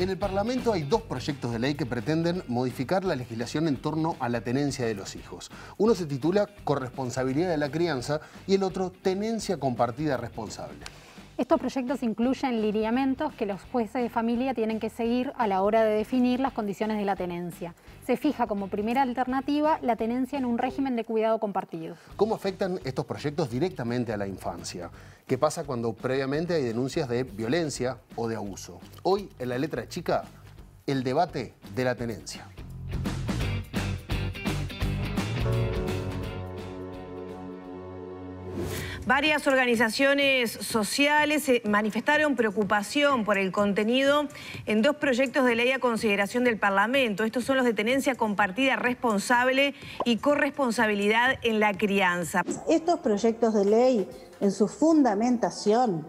En el Parlamento hay dos proyectos de ley que pretenden modificar la legislación en torno a la tenencia de los hijos. Uno se titula Corresponsabilidad de la crianza y el otro Tenencia compartida responsable. Estos proyectos incluyen lineamientos que los jueces de familia tienen que seguir a la hora de definir las condiciones de la tenencia. Se fija como primera alternativa la tenencia en un régimen de cuidado compartido. ¿Cómo afectan estos proyectos directamente a la infancia? ¿Qué pasa cuando previamente hay denuncias de violencia o de abuso? Hoy, en la letra chica, el debate de la tenencia. Varias organizaciones sociales manifestaron preocupación por el contenido en dos proyectos de ley a consideración del Parlamento. Estos son los de tenencia compartida responsable y corresponsabilidad en la crianza. Estos proyectos de ley, en su fundamentación,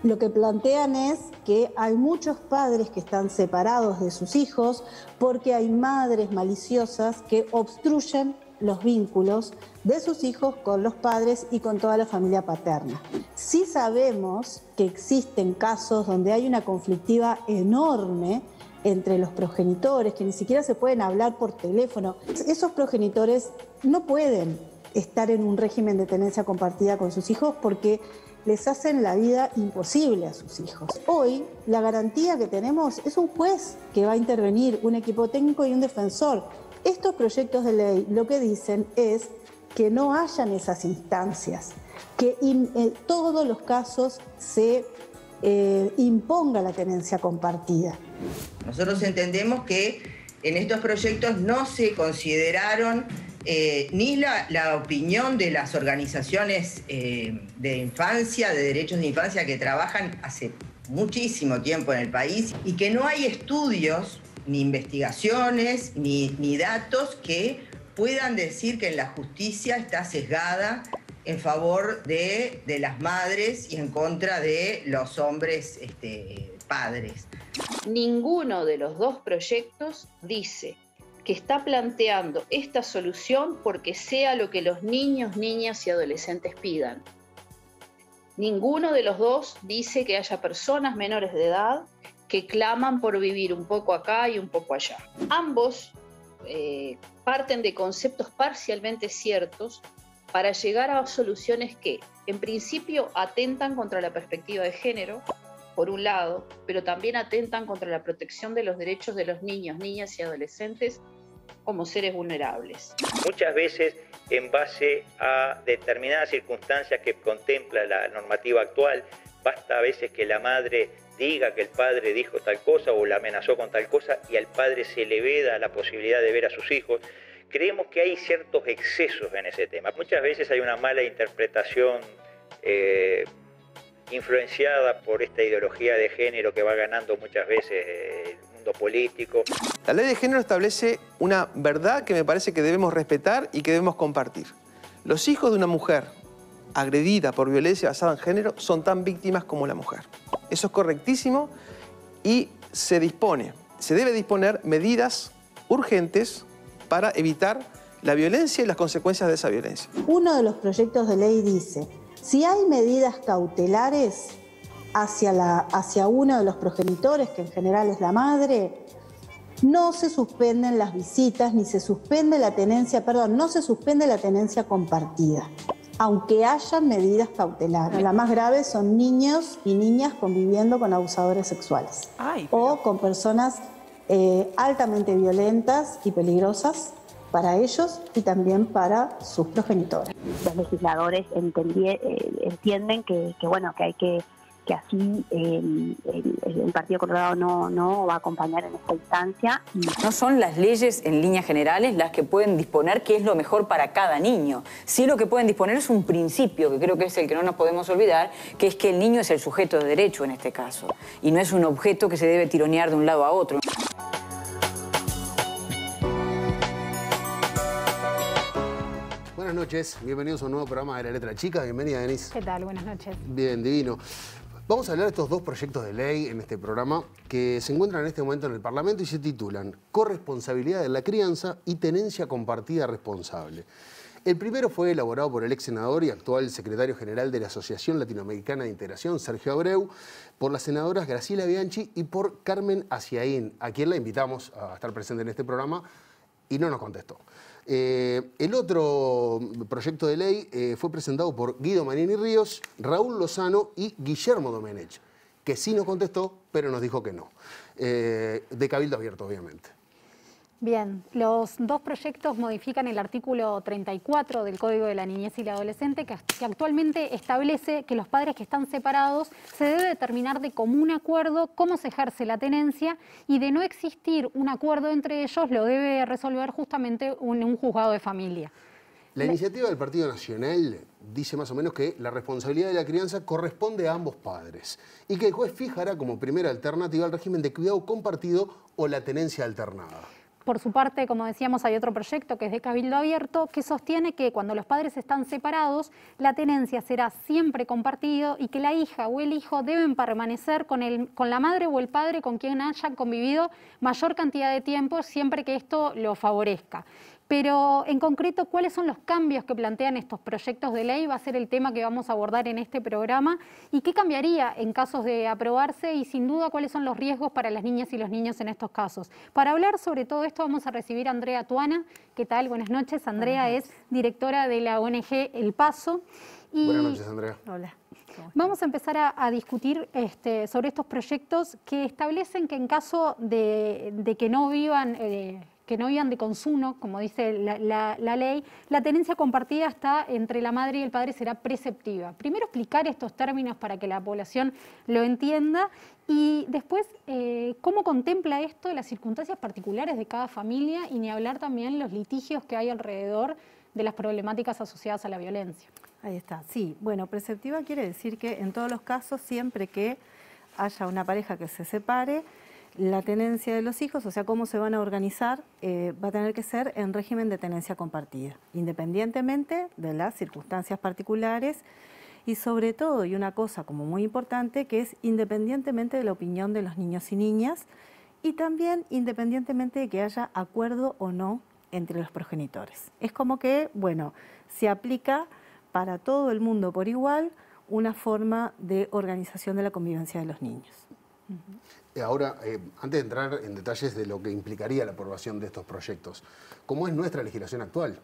lo que plantean es que hay muchos padres que están separados de sus hijos porque hay madres maliciosas que obstruyen los vínculos de sus hijos con los padres y con toda la familia paterna. Sí sabemos que existen casos donde hay una conflictiva enorme entre los progenitores, que ni siquiera se pueden hablar por teléfono. Esos progenitores no pueden estar en un régimen de tenencia compartida con sus hijos porque les hacen la vida imposible a sus hijos. Hoy, la garantía que tenemos es un juez que va a intervenir, un equipo técnico y un defensor. Estos proyectos de ley lo que dicen es que no hayan esas instancias, que en todos los casos se imponga la tenencia compartida. Nosotros entendemos que en estos proyectos no se consideraron ni la opinión de las organizaciones de infancia, de derechos de infancia que trabajan hace muchísimo tiempo en el país y que no hay estudios ni investigaciones, ni datos que puedan decir que la justicia está sesgada en favor de las madres y en contra de los hombres padres. Ninguno de los dos proyectos dice que está planteando esta solución porque sea lo que los niños, niñas y adolescentes pidan. Ninguno de los dos dice que haya personas menores de edad que claman por vivir un poco acá y un poco allá. Ambos parten de conceptos parcialmente ciertos para llegar a soluciones que, en principio, atentan contra la perspectiva de género, por un lado, pero también atentan contra la protección de los derechos de los niños, niñas y adolescentes como seres vulnerables. Muchas veces, en base a determinadas circunstancias que contempla la normativa actual, basta a veces que la madre diga que el padre dijo tal cosa o la amenazó con tal cosa y al padre se le veda la posibilidad de ver a sus hijos. Creemos que hay ciertos excesos en ese tema. Muchas veces hay una mala interpretación influenciada por esta ideología de género que va ganando muchas veces el mundo político. La ley de género establece una verdad que me parece que debemos respetar y que debemos compartir. Los hijos de una mujer agredida por violencia basada en género son tan víctimas como la mujer. Eso es correctísimo y se debe disponer medidas urgentes para evitar la violencia y las consecuencias de esa violencia. Uno de los proyectos de ley dice, si hay medidas cautelares hacia uno de los progenitores, que en general es la madre, no se suspenden las visitas ni se suspende la tenencia, no se suspende la tenencia compartida, aunque hayan medidas cautelares. Las más graves son niños y niñas conviviendo con abusadores sexuales o con personas altamente violentas y peligrosas para ellos y también para sus progenitores. Los legisladores entienden que hay que así el Partido Colorado no va a acompañar en esta instancia. No son las leyes en líneas generales las que pueden disponer qué es lo mejor para cada niño. Sí, lo que pueden disponer es un principio, que creo que es el que no nos podemos olvidar, que es que el niño es el sujeto de derecho en este caso, y no es un objeto que se debe tironear de un lado a otro. Buenas noches, bienvenidos a un nuevo programa de La Letra Chica. Bienvenida, Denise. ¿Qué tal? Buenas noches. Bien, divino. Vamos a hablar de estos dos proyectos de ley en este programa que se encuentran en este momento en el Parlamento y se titulan Corresponsabilidad de la crianza y Tenencia compartida responsable. El primero fue elaborado por el ex senador y actual secretario general de la Asociación Latinoamericana de Integración, Sergio Abreu, por las senadoras Graciela Bianchi y por Carmen Aciaín, a quien la invitamos a estar presente en este programa y no nos contestó. El otro proyecto de ley fue presentado por Guido Manini Ríos, Raúl Lozano y Guillermo Domenech, que sí nos contestó, pero nos dijo que no. De Cabildo Abierto, obviamente. Bien, los dos proyectos modifican el artículo 34 del Código de la Niñez y la Adolescente, que actualmente establece que los padres que están separados se debe determinar de común acuerdo cómo se ejerce la tenencia, y de no existir un acuerdo entre ellos lo debe resolver justamente un juzgado de familia. La iniciativa del Partido Nacional dice más o menos que la responsabilidad de la crianza corresponde a ambos padres y que el juez fijará como primera alternativa el régimen de cuidado compartido o la tenencia alternada. Por su parte, como decíamos, hay otro proyecto que es de Cabildo Abierto, que sostiene que cuando los padres están separados, la tenencia será siempre compartido y que la hija o el hijo deben permanecer con la madre o el padre con quien hayan convivido mayor cantidad de tiempo, siempre que esto lo favorezca. Pero en concreto, ¿cuáles son los cambios que plantean estos proyectos de ley? Va a ser el tema que vamos a abordar en este programa. ¿Y qué cambiaría en casos de aprobarse? Y sin duda, ¿cuáles son los riesgos para las niñas y los niños en estos casos? Para hablar sobre todo esto vamos a recibir a Andrea Tuana. ¿Qué tal? Buenas noches. Andrea es directora de la ONG El Paso. Buenas noches, Andrea. Hola. Vamos a empezar a discutir sobre estos proyectos que establecen que en caso de que no vivan de consumo, como dice la ley, la tenencia compartida está entre la madre y el padre será preceptiva. Primero explicar estos términos para que la población lo entienda y después cómo contempla esto las circunstancias particulares de cada familia y ni hablar también los litigios que hay alrededor de las problemáticas asociadas a la violencia. Ahí está, sí. Bueno, preceptiva quiere decir que en todos los casos, siempre que haya una pareja que se separe, la tenencia de los hijos, o sea, cómo se van a organizar, va a tener que ser en régimen de tenencia compartida, independientemente de las circunstancias particulares y sobre todo, y una cosa como muy importante, que es independientemente de la opinión de los niños y niñas y también independientemente de que haya acuerdo o no entre los progenitores. Es como que, bueno, se aplica para todo el mundo por igual una forma de organización de la convivencia de los niños. Ahora, antes de entrar en detalles de lo que implicaría la aprobación de estos proyectos, ¿cómo es nuestra legislación actual?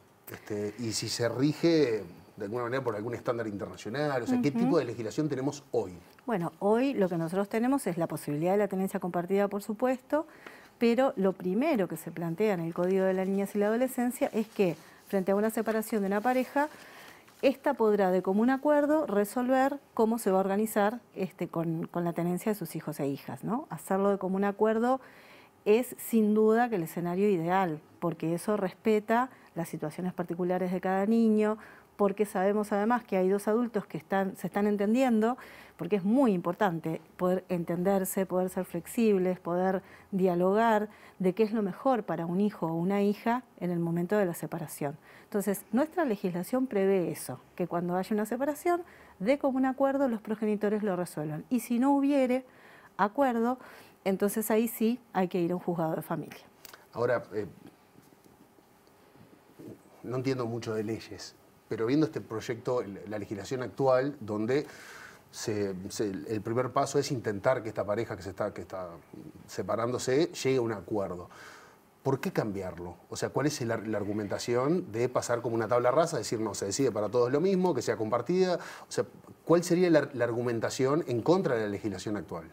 Y si se rige de alguna manera por algún estándar internacional, o sea, ¿qué tipo de legislación tenemos hoy? Bueno, hoy lo que nosotros tenemos es la posibilidad de la tenencia compartida, por supuesto, pero lo primero que se plantea en el Código de la Niñez y la Adolescencia es que, frente a una separación de una pareja, esta podrá de común acuerdo resolver cómo se va a organizar con la tenencia de sus hijos e hijas, ¿no? Hacerlo de común acuerdo es sin duda que el escenario ideal, porque eso respeta las situaciones particulares de cada niño, porque sabemos además que hay dos adultos que se están entendiendo, porque es muy importante poder entenderse, poder ser flexibles, poder dialogar de qué es lo mejor para un hijo o una hija en el momento de la separación. Entonces, nuestra legislación prevé eso, que cuando haya una separación, de común acuerdo los progenitores lo resuelvan. Y si no hubiere acuerdo, entonces ahí sí hay que ir a un juzgado de familia. Ahora, no entiendo mucho de leyes, pero viendo este proyecto, la legislación actual, donde el primer paso es intentar que esta pareja que está separándose llegue a un acuerdo. ¿Por qué cambiarlo? O sea, ¿cuál es la argumentación de pasar como una tabla rasa, decir, no, se decide para todos lo mismo, que sea compartida? O sea, ¿cuál sería la argumentación en contra de la legislación actual?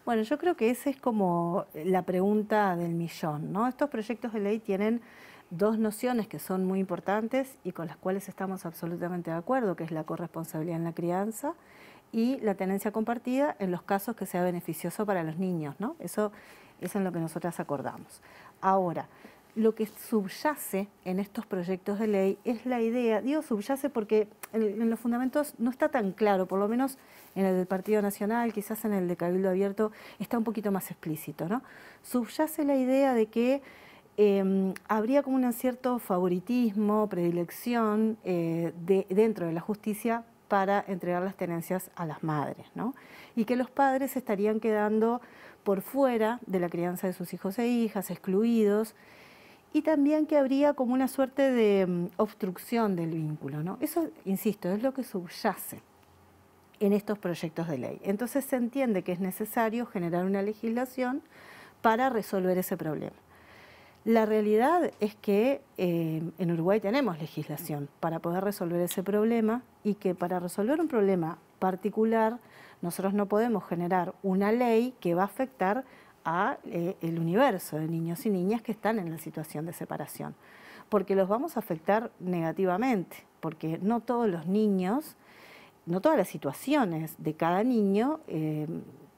Bueno, yo creo que esa es como la pregunta del millón, ¿no? Estos proyectos de ley tienen dos nociones que son muy importantes y con las cuales estamos absolutamente de acuerdo, que es la corresponsabilidad en la crianza y la tenencia compartida en los casos que sea beneficioso para los niños, ¿no? Eso es en lo que nosotras acordamos. Ahora, lo que subyace en estos proyectos de ley es la idea, digo subyace porque en los fundamentos no está tan claro, por lo menos en el del Partido Nacional, quizás en el de Cabildo Abierto está un poquito más explícito, ¿no? Subyace la idea de que habría como un cierto favoritismo, predilección dentro de la justicia para entregar las tenencias a las madres, ¿no? Y que los padres estarían quedando por fuera de la crianza de sus hijos e hijas, excluidos. y también que habría como una suerte de obstrucción del vínculo, ¿no? Eso, insisto, es lo que subyace en estos proyectos de ley. Entonces se entiende que es necesario generar una legislación para resolver ese problema. La realidad es que en Uruguay tenemos legislación para poder resolver ese problema y que para resolver un problema particular nosotros no podemos generar una ley que va a afectar a el universo de niños y niñas que están en la situación de separación, porque los vamos a afectar negativamente, porque no todos los niños, no todas las situaciones de cada niño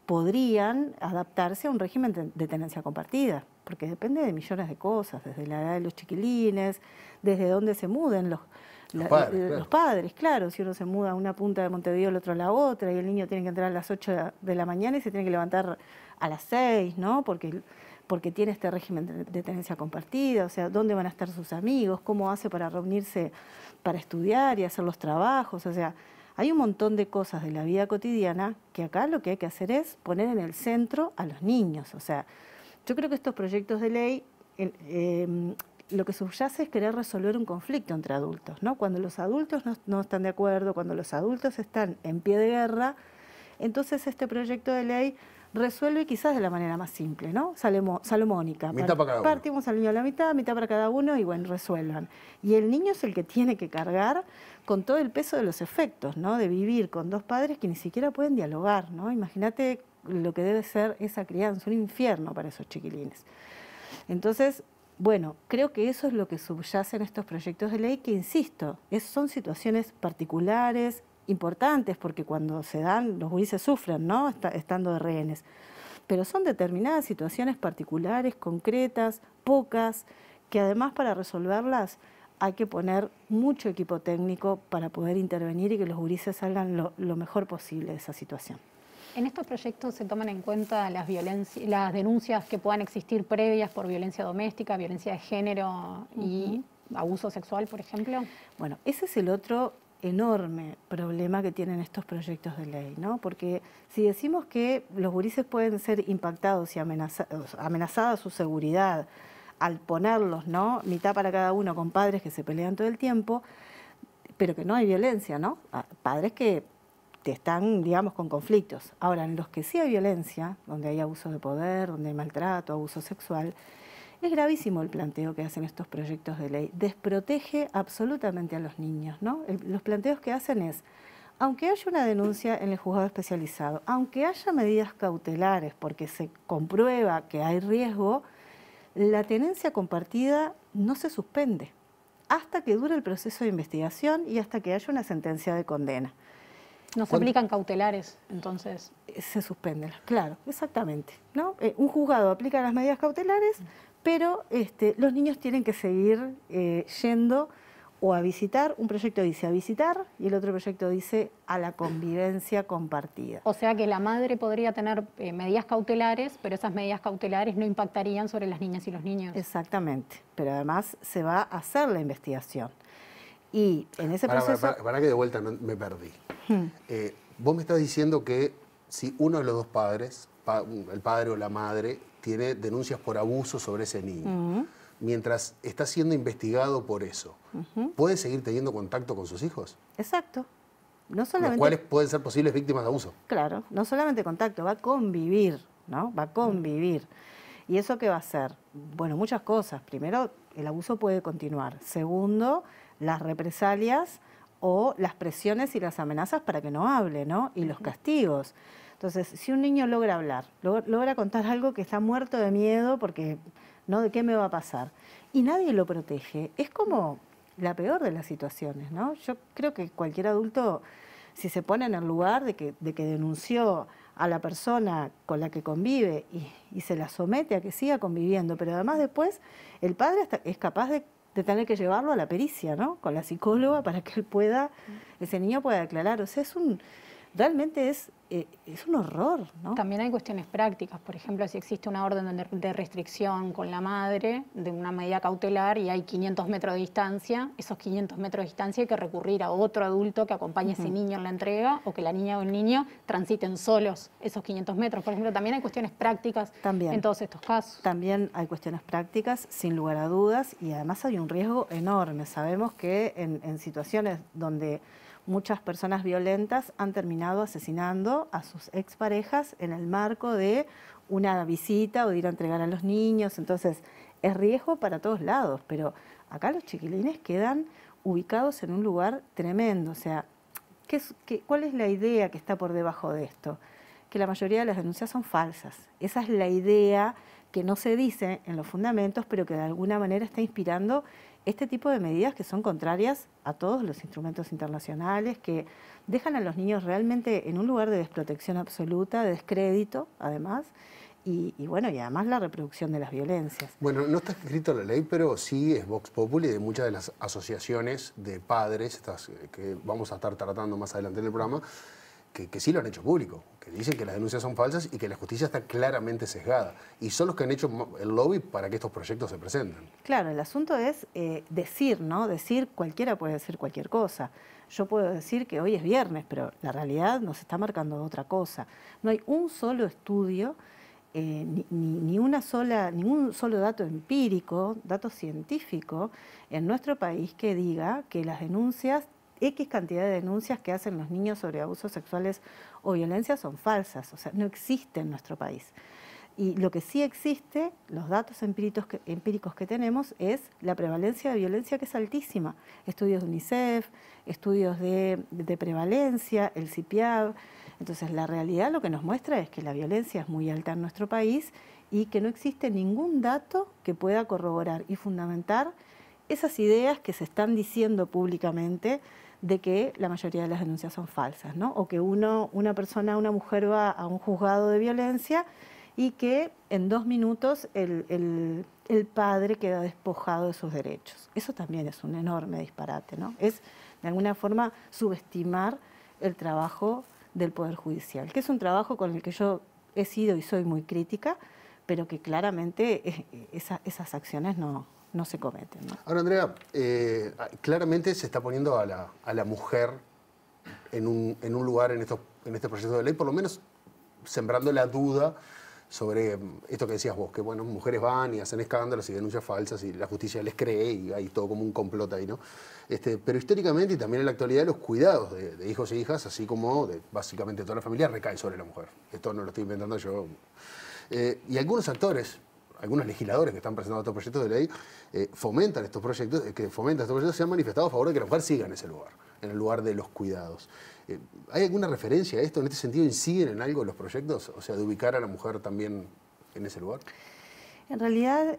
podrían adaptarse a un régimen de tenencia compartida, porque depende de millones de cosas, desde la edad de los chiquilines, desde dónde se muden los padres, claro. Si uno se muda a una punta de Montevideo, el otro a la otra, y el niño tiene que entrar a las 8 de la mañana y se tiene que levantar a las 6, ¿no? Porque tiene este régimen de tenencia compartida, o sea, dónde van a estar sus amigos, cómo hace para reunirse para estudiar y hacer los trabajos, o sea, hay un montón de cosas de la vida cotidiana que acá lo que hay que hacer es poner en el centro a los niños. O sea, yo creo que estos proyectos de ley lo que subyace es querer resolver un conflicto entre adultos, ¿no? Cuando los adultos no están de acuerdo, cuando los adultos están en pie de guerra, entonces este proyecto de ley resuelve quizás de la manera más simple, ¿no? Salomónica. Mitad para cada uno. Partimos al niño a la mitad para cada uno y bueno, resuelvan. Y el niño es el que tiene que cargar con todo el peso de los efectos, ¿no? De vivir con dos padres que ni siquiera pueden dialogar, ¿no? Imagínate lo que debe ser esa crianza, un infierno para esos chiquilines. Entonces, bueno, creo que eso es lo que subyace en estos proyectos de ley que, insisto, son situaciones particulares, importantes, porque cuando se dan, los gurises sufren, ¿no? Estando de rehenes. Pero son determinadas situaciones particulares, concretas, pocas, que además para resolverlas hay que poner mucho equipo técnico para poder intervenir y que los gurises salgan lo mejor posible de esa situación. ¿En estos proyectos se toman en cuenta las denuncias que puedan existir previas por violencia doméstica, violencia de género y abuso sexual, por ejemplo? Bueno, ese es el otro enorme problema que tienen estos proyectos de ley, ¿no? Porque si decimos que los gurises pueden ser impactados y amenazada su seguridad al ponerlos, ¿no? Mitad para cada uno con padres que se pelean todo el tiempo, pero que no hay violencia, ¿no? Padres que están, digamos, con conflictos. Ahora, en los que sí hay violencia, donde hay abuso de poder, donde hay maltrato, abuso sexual, es gravísimo el planteo que hacen estos proyectos de ley. Desprotege absolutamente a los niños, ¿no? Los planteos que hacen es, aunque haya una denuncia en el juzgado especializado, aunque haya medidas cautelares porque se comprueba que hay riesgo, la tenencia compartida no se suspende hasta que dure el proceso de investigación y hasta que haya una sentencia de condena. ¿No se aplican cautelares, entonces? Se suspenden, claro, exactamente, ¿no? Un juzgado aplica las medidas cautelares, pero los niños tienen que seguir yendo o a visitar. Un proyecto dice a visitar y el otro proyecto dice a la convivencia compartida. O sea que la madre podría tener medidas cautelares, pero esas medidas cautelares no impactarían sobre las niñas y los niños. Exactamente, pero además se va a hacer la investigación. Y en ese proceso... Para que de vuelta me perdí. Vos me estás diciendo que si uno de los dos padres, el padre o la madre, tiene denuncias por abuso sobre ese niño, mientras está siendo investigado por eso, ¿puede seguir teniendo contacto con sus hijos? Exacto. No solamente, los cuales pueden ser posibles víctimas de abuso. Claro, no solamente contacto, va a convivir, ¿no? Va a convivir. ¿Y eso qué va a hacer? Bueno, muchas cosas. Primero, el abuso puede continuar. Segundo, las represalias o las presiones y las amenazas para que no hable, ¿no? Y los castigos. Entonces, si un niño logra hablar, logra contar algo que está muerto de miedo porque, ¿no? ¿De qué me va a pasar? Y nadie lo protege, es como la peor de las situaciones, ¿no? Yo creo que cualquier adulto, si se pone en el lugar de que denunció a la persona con la que convive y se la somete a que siga conviviendo, pero además después el padre es capaz de tener que llevarlo a la pericia, ¿no? Con la psicóloga para que ese niño pueda declarar. O sea, realmente es es un horror, ¿no? También hay cuestiones prácticas, por ejemplo, si existe una orden de restricción con la madre de una medida cautelar y hay 500 metros de distancia, esos 500 metros de distancia hay que recurrir a otro adulto que acompañe a ese niño en la entrega o que la niña o el niño transiten solos esos 500 metros. Por ejemplo, también hay cuestiones prácticas en todos estos casos. También hay cuestiones prácticas, sin lugar a dudas, y además hay un riesgo enorme. Sabemos que en situaciones donde muchas personas violentas han terminado asesinando a sus exparejas en el marco de una visita o de ir a entregar a los niños. Entonces, es riesgo para todos lados, pero acá los chiquilines quedan ubicados en un lugar tremendo. O sea, ¿cuál es la idea que está por debajo de esto? Que la mayoría de las denuncias son falsas. Esa es la idea que no se dice en los fundamentos, pero que de alguna manera está inspirando este tipo de medidas que son contrarias a todos los instrumentos internacionales, que dejan a los niños realmente en un lugar de desprotección absoluta, de descrédito, además, y bueno, y además la reproducción de las violencias. Bueno, no está escrito en la ley, pero sí es Vox Populi de muchas de las asociaciones de padres, estas que vamos a estar tratando más adelante en el programa, que sí lo han hecho público, que dicen que las denuncias son falsas y que la justicia está claramente sesgada. Y son los que han hecho el lobby para que estos proyectos se presenten. Claro, el asunto es decir, ¿no? Decir, cualquiera puede decir cualquier cosa. Yo puedo decir que hoy es viernes, pero la realidad nos está marcando otra cosa. No hay un solo estudio, ningún solo dato empírico, dato científico en nuestro país que diga que las denuncias, X cantidad de denuncias que hacen los niños sobre abusos sexuales o violencia son falsas. O sea, no existe en nuestro país. Y lo que sí existe, los datos empíricos que tenemos, es la prevalencia de violencia, que es altísima. Estudios de UNICEF, estudios de prevalencia, el CIPIAB. Entonces, la realidad lo que nos muestra es que la violencia es muy alta en nuestro país y que no existe ningún dato que pueda corroborar y fundamentar esas ideas que se están diciendo públicamente de que la mayoría de las denuncias son falsas, ¿no? O que una mujer va a un juzgado de violencia y que en 2 minutos el padre queda despojado de sus derechos. Eso también es un enorme disparate, ¿no? Es, de alguna forma, subestimar el trabajo del Poder Judicial, que es un trabajo con el que yo he sido y soy muy crítica, pero que claramente esas acciones no se cometen, ¿no? Ahora, Andrea, claramente se está poniendo a la mujer en un lugar en este proyecto de ley, por lo menos sembrando la duda sobre esto que decías vos, que bueno, mujeres van y hacen escándalos y denuncias falsas y la justicia les cree y hay todo como un complot ahí, ¿no? Pero históricamente y también en la actualidad los cuidados de hijos e hijas, así como de básicamente toda la familia, recaen sobre la mujer. Esto no lo estoy inventando yo. Y algunos actores, algunos legisladores que están presentando estos proyectos de ley fomentan estos proyectos, se han manifestado a favor de que la mujer siga en ese lugar, en el lugar de los cuidados. ¿Hay alguna referencia a esto? ¿En este sentido inciden en algo los proyectos? O sea, de ubicar a la mujer también en ese lugar. En realidad,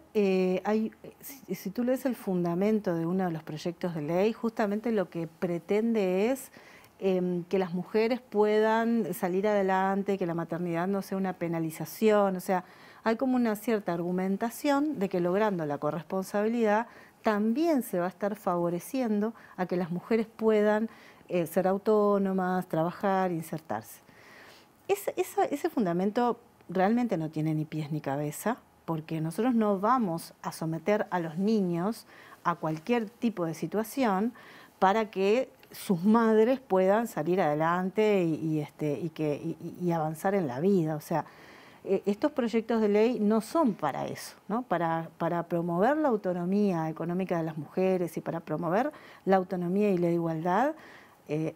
si tú lees el fundamento de uno de los proyectos de ley, justamente lo que pretende es que las mujeres puedan salir adelante, que la maternidad no sea una penalización. O sea, hay como una cierta argumentación de que logrando la corresponsabilidad también se va a estar favoreciendo a que las mujeres puedan ser autónomas, trabajar, insertarse. Ese fundamento realmente no tiene ni pies ni cabeza, porque nosotros no vamos a someter a los niños a cualquier tipo de situación para que sus madres puedan salir adelante y avanzar en la vida. O sea, estos proyectos de ley no son para eso, ¿no? Para promover la autonomía económica de las mujeres y para promover la autonomía y la igualdad,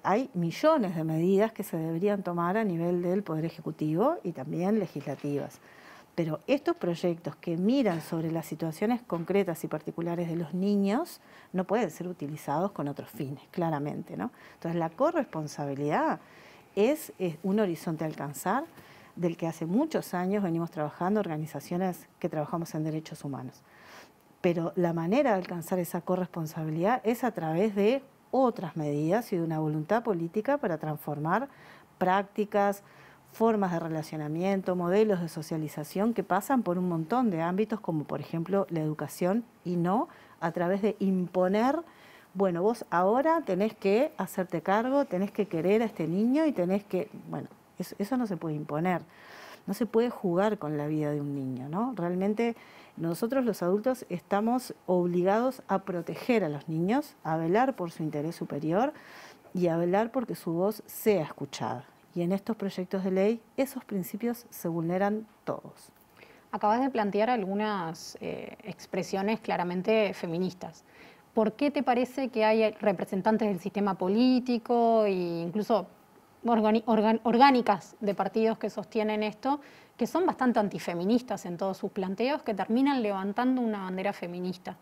hay millones de medidas que se deberían tomar a nivel del Poder Ejecutivo y también legislativas. Pero estos proyectos que miran sobre las situaciones concretas y particulares de los niños no pueden ser utilizados con otros fines, claramente, ¿no? Entonces, la corresponsabilidad es un horizonte a alcanzar del que hace muchos años venimos trabajando organizaciones que trabajamos en derechos humanos. Pero la manera de alcanzar esa corresponsabilidad es a través de otras medidas y de una voluntad política para transformar prácticas, formas de relacionamiento, modelos de socialización que pasan por un montón de ámbitos, como por ejemplo la educación, y no a través de imponer, bueno, vos ahora tenés que hacerte cargo, tenés que querer a este niño y tenés que, bueno, Eso no se puede imponer. No se puede jugar con la vida de un niño, ¿no? Realmente nosotros los adultos estamos obligados a proteger a los niños, a velar por su interés superior y a velar porque su voz sea escuchada. Y en estos proyectos de ley esos principios se vulneran todos. Acabas de plantear algunas expresiones claramente feministas. ¿Por qué te parece que hay representantes del sistema político e incluso orgánicas de partidos que sostienen esto, que son bastante antifeministas en todos sus planteos, que terminan levantando una bandera feminista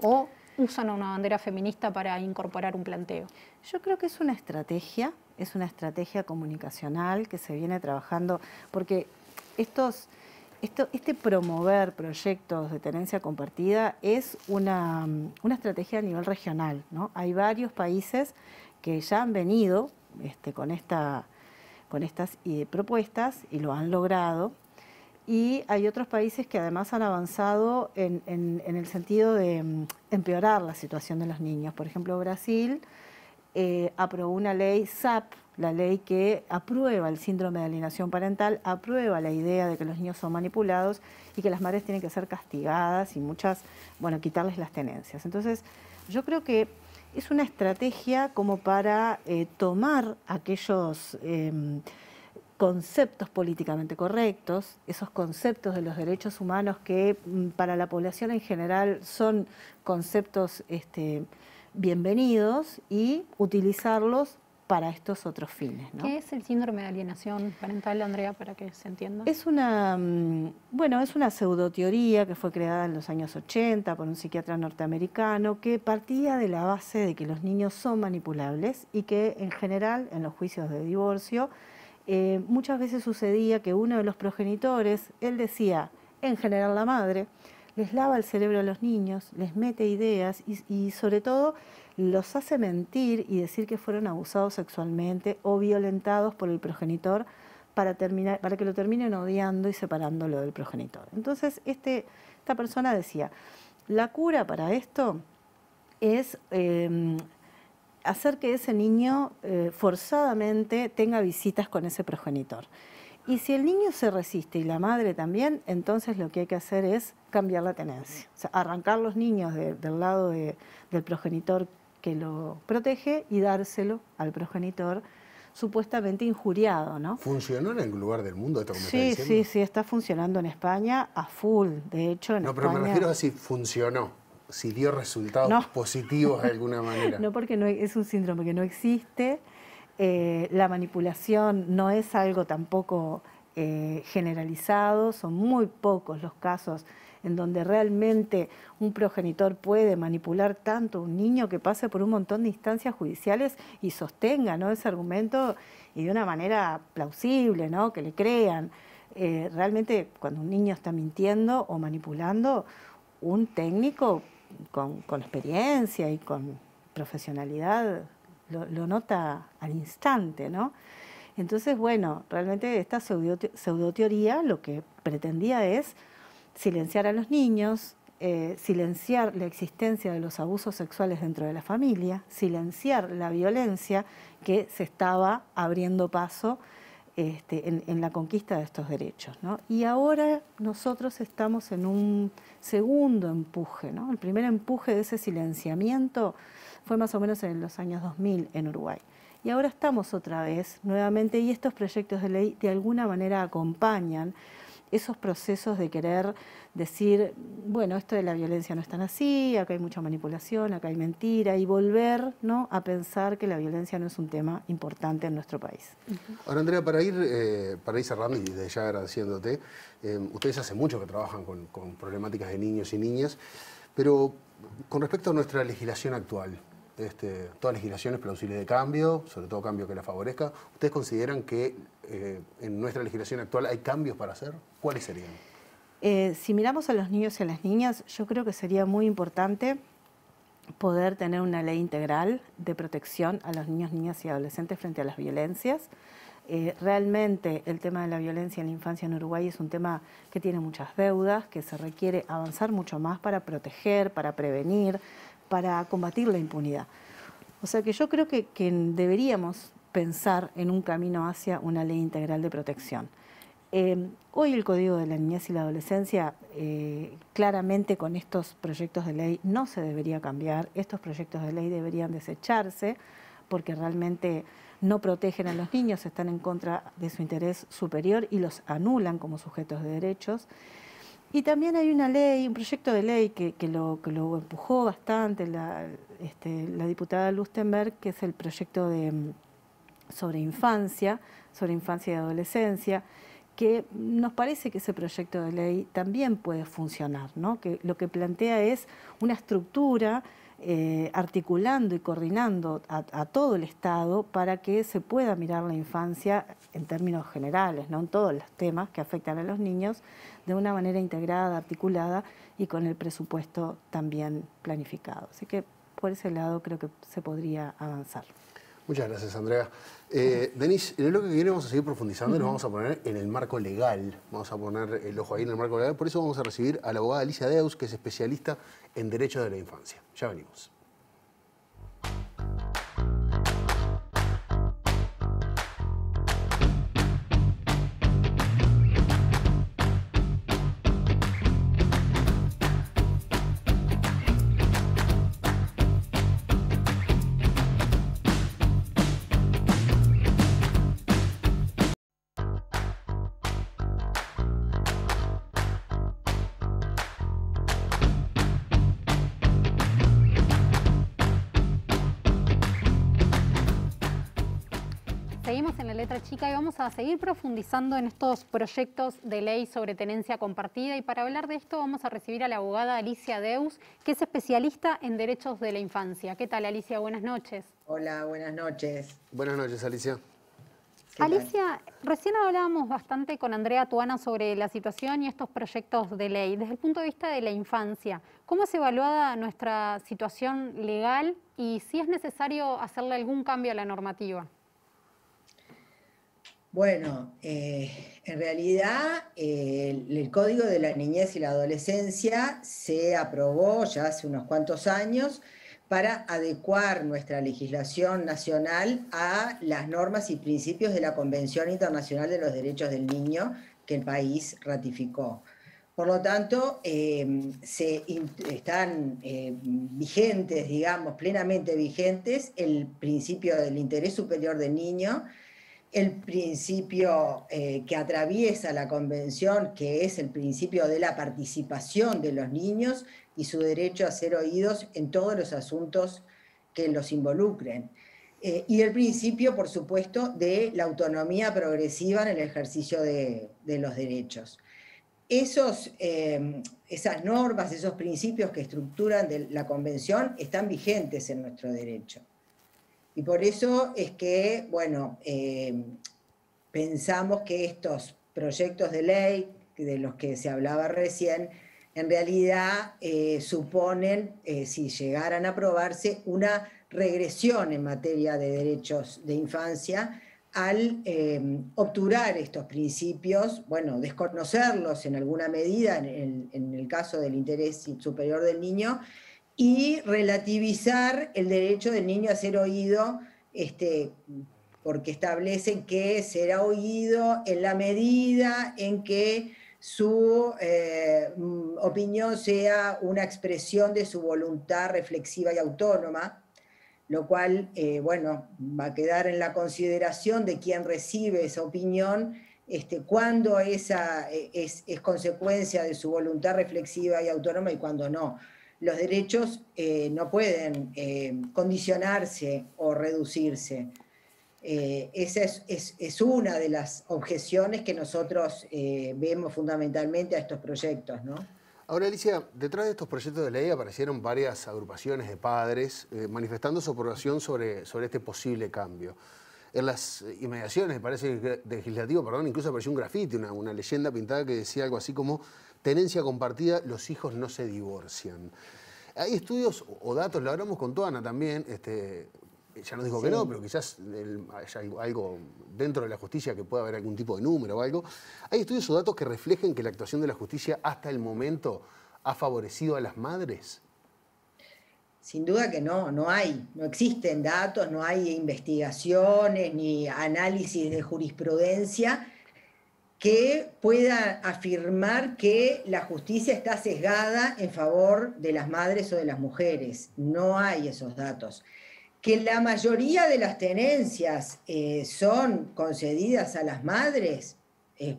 o usan una bandera feminista para incorporar un planteo? Yo creo que es una estrategia comunicacional que se viene trabajando, porque este promover proyectos de tenencia compartida es una estrategia a nivel regional, ¿no? Hay varios países que ya han venido con estas propuestas y lo han logrado, y hay otros países que además han avanzado en el sentido de empeorar la situación de los niños. Por ejemplo, Brasil aprobó una ley SAP, la ley que aprueba el síndrome de alienación parental, aprueba la idea de que los niños son manipulados y que las madres tienen que ser castigadas y quitarles las tenencias. Entonces, yo creo que es una estrategia como para tomar aquellos conceptos políticamente correctos, esos conceptos de los derechos humanos que para la población en general son conceptos bienvenidos, y utilizarlos para estos otros fines, ¿no? ¿Qué es el síndrome de alienación parental, Andrea, para que se entienda? Es una pseudoteoría que fue creada en los años 80 por un psiquiatra norteamericano, que partía de la base de que los niños son manipulables y que en general en los juicios de divorcio muchas veces sucedía que uno de los progenitores, él decía, en general la madre, les lava el cerebro a los niños, les mete ideas y sobre todo los hace mentir y decir que fueron abusados sexualmente o violentados por el progenitor para que lo terminen odiando y separándolo del progenitor. Entonces esta persona decía, la cura para esto es hacer que ese niño forzadamente tenga visitas con ese progenitor. Y si el niño se resiste y la madre también, entonces lo que hay que hacer es cambiar la tenencia. O sea, arrancar los niños del lado del progenitor que lo protege y dárselo al progenitor supuestamente injuriado, ¿no? ¿Funcionó en algún lugar del mundo esto que me está Sí, diciendo? sí, está funcionando en España a full. De hecho, en España... No, pero me refiero a si funcionó, si dio resultados positivos de alguna manera. No, porque es un síndrome que no existe. La manipulación no es algo tampoco generalizado, son muy pocos los casos en donde realmente un progenitor puede manipular tanto a un niño que pase por un montón de instancias judiciales y sostenga, ¿no?, ese argumento y de una manera plausible, ¿no?, que le crean. Realmente cuando un niño está mintiendo o manipulando, un técnico con experiencia y con profesionalidad lo nota al instante, ¿no? Entonces, bueno, realmente esta pseudoteoría lo que pretendía es silenciar a los niños, silenciar la existencia de los abusos sexuales dentro de la familia, silenciar la violencia que se estaba abriendo paso en la conquista de estos derechos, ¿no? Y ahora nosotros estamos en un segundo empuje, ¿no? El primer empuje de ese silenciamiento fue más o menos en los años 2000 en Uruguay. Y ahora estamos otra vez nuevamente, y estos proyectos de ley de alguna manera acompañan esos procesos de querer decir, bueno, esto de la violencia no es tan así, acá hay mucha manipulación, acá hay mentira, y volver, ¿no?, a pensar que la violencia no es un tema importante en nuestro país. Ahora, Andrea, para ir cerrando y desde ya agradeciéndote, ustedes hace mucho que trabajan con problemáticas de niños y niñas, pero con respecto a nuestra legislación actual, toda legislación es plausible de cambio, sobre todo cambio que la favorezca. ¿Ustedes consideran que en nuestra legislación actual hay cambios para hacer? ¿Cuáles serían? Si miramos a los niños y a las niñas, yo creo que sería muy importante poder tener una ley integral de protección a los niños, niñas y adolescentes frente a las violencias. Realmente el tema de la violencia en la infancia en Uruguay es un tema que tiene muchas deudas, que se requiere avanzar mucho más para proteger, para prevenir, para combatir la impunidad. O sea que yo creo que deberíamos pensar en un camino hacia una ley integral de protección. Hoy el Código de la Niñez y la Adolescencia, claramente con estos proyectos de ley no se debería cambiar, estos proyectos de ley deberían desecharse porque realmente no protegen a los niños, están en contra de su interés superior y los anulan como sujetos de derechos. Y también hay una ley, un proyecto de ley que lo empujó bastante la diputada Lustenberg, que es el proyecto sobre infancia y adolescencia, que nos parece que ese proyecto de ley también puede funcionar, ¿no? Que lo que plantea es una estructura articulando y coordinando a todo el Estado para que se pueda mirar la infancia en términos generales, ¿no? En todos los temas que afectan a los niños, de una manera integrada, articulada y con el presupuesto también planificado. Así que por ese lado creo que se podría avanzar. Muchas gracias, Andrea. Denise, en lo que queremos seguir profundizando, nos vamos a poner en el marco legal. Vamos a poner el ojo ahí en el marco legal. Por eso vamos a recibir a la abogada Alicia Deus, que es especialista en Derechos de la Infancia. Ya venimos. Seguimos en La Letra Chica y vamos a seguir profundizando en estos proyectos de ley sobre tenencia compartida, y para hablar de esto vamos a recibir a la abogada Alicia Deus, que es especialista en derechos de la infancia. ¿Qué tal, Alicia? Buenas noches. Hola, buenas noches. Buenas noches, Alicia. Alicia, recién hablábamos bastante con Andrea Tuana sobre la situación y estos proyectos de ley. Desde el punto de vista de la infancia, ¿cómo es evaluada nuestra situación legal y si es necesario hacerle algún cambio a la normativa? Bueno, en realidad el Código de la Niñez y la Adolescencia se aprobó ya hace unos cuantos años para adecuar nuestra legislación nacional a las normas y principios de la Convención Internacional de los Derechos del Niño que el país ratificó. Por lo tanto, están vigentes, digamos, plenamente vigentes el principio del interés superior del niño, el principio que atraviesa la Convención, que es el principio de la participación de los niños y su derecho a ser oídos en todos los asuntos que los involucren. Y el principio, por supuesto, de la autonomía progresiva en el ejercicio de los derechos. Esas normas, esos principios que estructuran la Convención están vigentes en nuestro derecho. Y por eso es que, bueno, pensamos que estos proyectos de ley de los que se hablaba recién, en realidad suponen, si llegaran a aprobarse, una regresión en materia de derechos de infancia al obturar estos principios, bueno, desconocerlos en alguna medida en el caso del interés superior del niño, y relativizar el derecho del niño a ser oído, porque establecen que será oído en la medida en que su opinión sea una expresión de su voluntad reflexiva y autónoma, lo cual, bueno, va a quedar en la consideración de quien recibe esa opinión, cuándo esa es consecuencia de su voluntad reflexiva y autónoma y cuándo no. Los derechos no pueden condicionarse o reducirse. Esa es una de las objeciones que nosotros vemos fundamentalmente a estos proyectos, ¿no? Ahora, Alicia, detrás de estos proyectos de ley aparecieron varias agrupaciones de padres manifestando su aprobación sobre este posible cambio. En las inmediaciones, me parece, legislativo, incluso apareció un grafiti, una leyenda pintada que decía algo así como: tenencia compartida, los hijos no se divorcian. Hay estudios o datos, lo hablamos con Tuana también, ya nos dijo que no, pero quizás hay algo dentro de la justicia que pueda haber algún tipo de número o algo. ¿Hay estudios o datos que reflejen que la actuación de la justicia hasta el momento ha favorecido a las madres? sin duda que no existen datos, no hay investigaciones ni análisis de jurisprudencia que pueda afirmar que la justicia está sesgada en favor de las madres o de las mujeres. No hay esos datos. Que la mayoría de las tenencias son concedidas a las madres,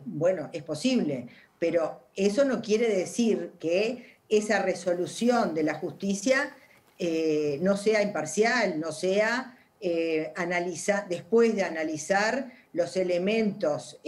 bueno, es posible, pero eso no quiere decir que esa resolución de la justicia no sea imparcial, no sea después de analizar los elementos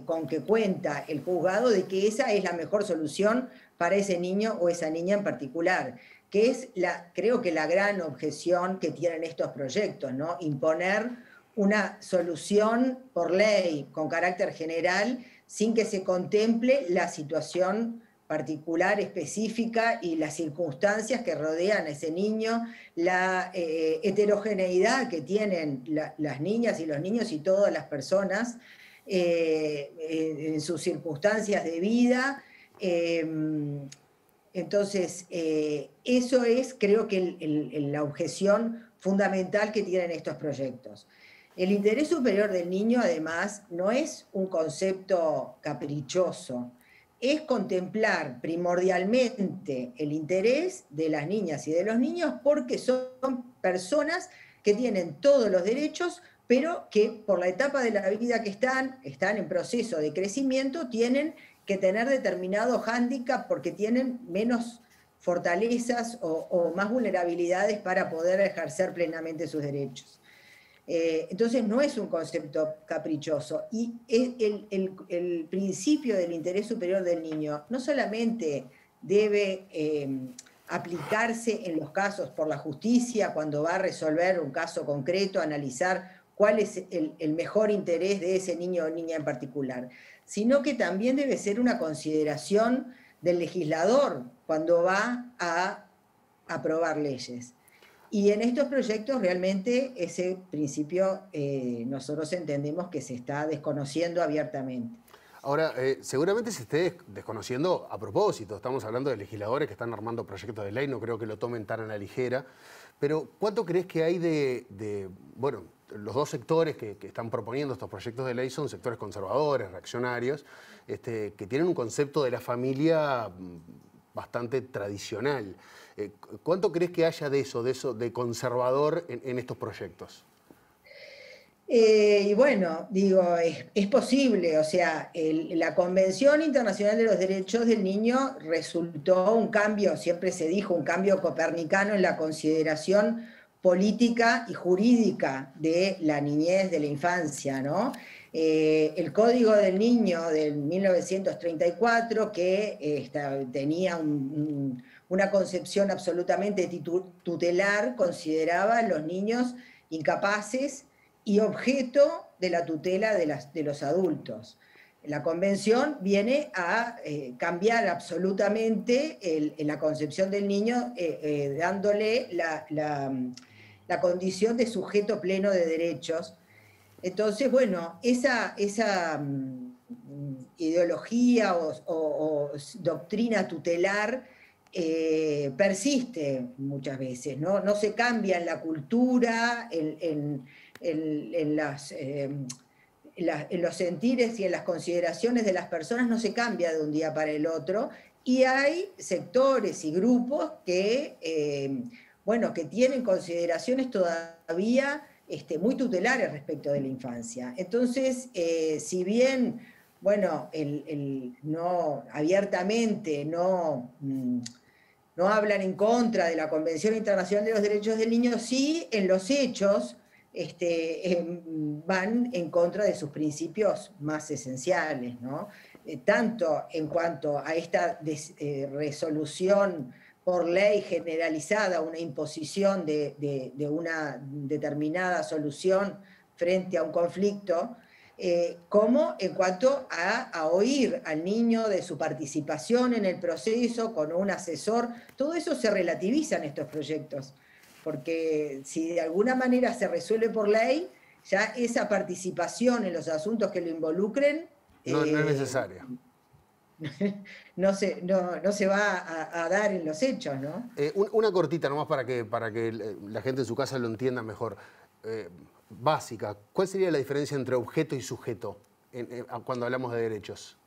con que cuenta el juzgado, de que esa es la mejor solución para ese niño o esa niña en particular, que es creo que la gran objeción que tienen estos proyectos, ¿no? Imponer una solución por ley con carácter general sin que se contemple la situación particular, específica y las circunstancias que rodean a ese niño, la heterogeneidad que tienen las niñas y los niños y todas las personas en sus circunstancias de vida. Entonces, eso es, creo que, la objeción fundamental que tienen estos proyectos. El interés superior del niño, además, no es un concepto caprichoso, es contemplar primordialmente el interés de las niñas y de los niños porque son personas que tienen todos los derechos, pero que por la etapa de la vida que están en proceso de crecimiento, tienen que tener determinado hándicap porque tienen menos fortalezas o más vulnerabilidades para poder ejercer plenamente sus derechos. Entonces no es un concepto caprichoso, y el principio del interés superior del niño no solamente debe aplicarse en los casos por la justicia cuando va a resolver un caso concreto, analizar cuál es el mejor interés de ese niño o niña en particular, sino que también debe ser una consideración del legislador cuando va a aprobar leyes. Y en estos proyectos realmente ese principio nosotros entendemos que se está desconociendo abiertamente. Ahora, seguramente se esté desconociendo a propósito. Estamos hablando de legisladores que están armando proyectos de ley, no creo que lo tomen tan a la ligera. Pero, ¿cuánto crees que hay bueno, los dos sectores que están proponiendo estos proyectos de ley son sectores conservadores, reaccionarios, que tienen un concepto de la familia bastante tradicional? ¿Cuánto crees que haya de eso de conservador en estos proyectos? Y bueno, digo, es posible, o sea, la Convención Internacional de los Derechos del Niño resultó un cambio, siempre se dijo, un cambio copernicano en la consideración política y jurídica de la niñez, de la infancia, ¿no? El Código del Niño del 1934, que tenía una concepción absolutamente tutelar, consideraba a los niños incapaces y objeto de la tutela de los adultos. La Convención viene a cambiar absolutamente la concepción del niño, dándole la condición de sujeto pleno de derechos. Entonces, bueno, esa ideología o doctrina tutelar persiste muchas veces, ¿no? No se cambia en la cultura, en los sentires y en las consideraciones de las personas, no se cambia de un día para el otro, y hay sectores y grupos que, bueno, que tienen consideraciones todavía muy tutelares respecto de la infancia. Entonces, si bien, bueno, no abiertamente no hablan en contra de la Convención Internacional de los Derechos del Niño, sí en los hechos van en contra de sus principios más esenciales, ¿no? Tanto en cuanto a esta resolución por ley generalizada, una imposición de una determinada solución frente a un conflicto, como en cuanto a oír al niño de su participación en el proceso con un asesor. Todo eso se relativiza en estos proyectos, porque si de alguna manera se resuelve por ley, ya esa participación en los asuntos que lo involucren no es necesaria. no se va a dar en los hechos, ¿no? Una cortita nomás para que la gente en su casa lo entienda mejor. Básica, ¿cuál sería la diferencia entre objeto y sujeto cuando hablamos de derechos?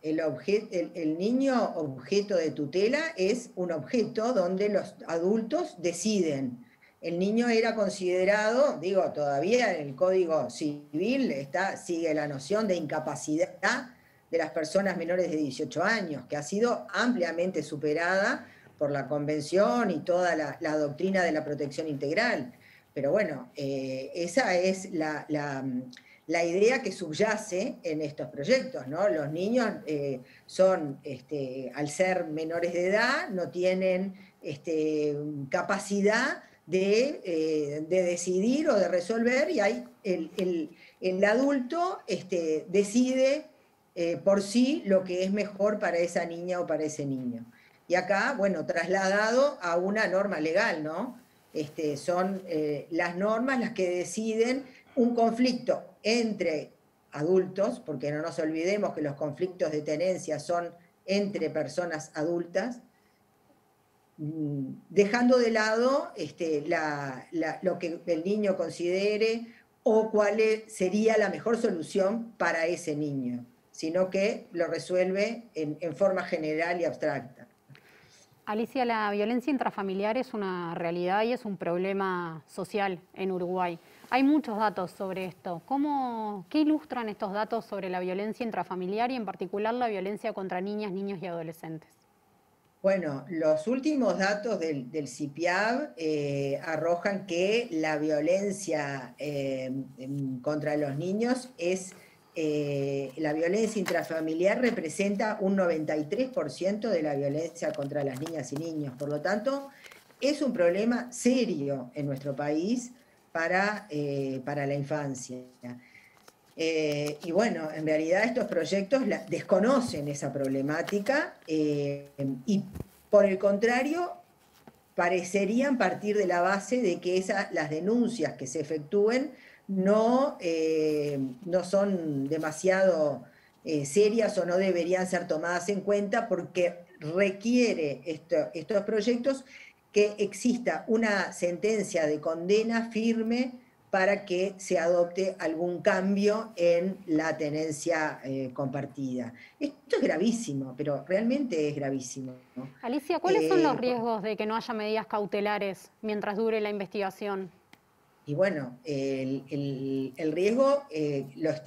El niño objeto de tutela es un objeto donde los adultos deciden. El niño era considerado, todavía en el Código Civil sigue la noción de incapacidad de las personas menores de 18 años, que ha sido ampliamente superada por la Convención y toda la doctrina de la protección integral. Pero bueno, esa es la idea que subyace en estos proyectos, ¿no? Los niños al ser menores de edad, no tienen capacidad de decidir o de resolver, y el adulto decide por sí lo que es mejor para esa niña o para ese niño. Y acá, bueno, trasladado a una norma legal, ¿no? Son las normas las que deciden un conflicto entre adultos, porque no nos olvidemos que los conflictos de tenencia son entre personas adultas, dejando de lado lo que el niño considere o cuál sería la mejor solución para ese niño, sino que lo resuelve en forma general y abstracta. Alicia, la violencia intrafamiliar es una realidad y es un problema social en Uruguay. Hay muchos datos sobre esto. ¿Qué ilustran estos datos sobre la violencia intrafamiliar y en particular la violencia contra niñas, niños y adolescentes? Bueno, los últimos datos del CIPIAB arrojan que la violencia contra los niños la violencia intrafamiliar representa un 93% de la violencia contra las niñas y niños. Por lo tanto, es un problema serio en nuestro país para la infancia. Y bueno, en realidad estos proyectos desconocen esa problemática y por el contrario parecerían partir de la base de que las denuncias que se efectúen no son demasiado serias o no deberían ser tomadas en cuenta, porque requiere estos proyectos que exista una sentencia de condena firme para que se adopte algún cambio en la tenencia compartida. Esto es gravísimo, pero realmente es gravísimo, ¿no? Alicia, ¿cuáles son los riesgos de que no haya medidas cautelares mientras dure la investigación? Y bueno, el riesgo, el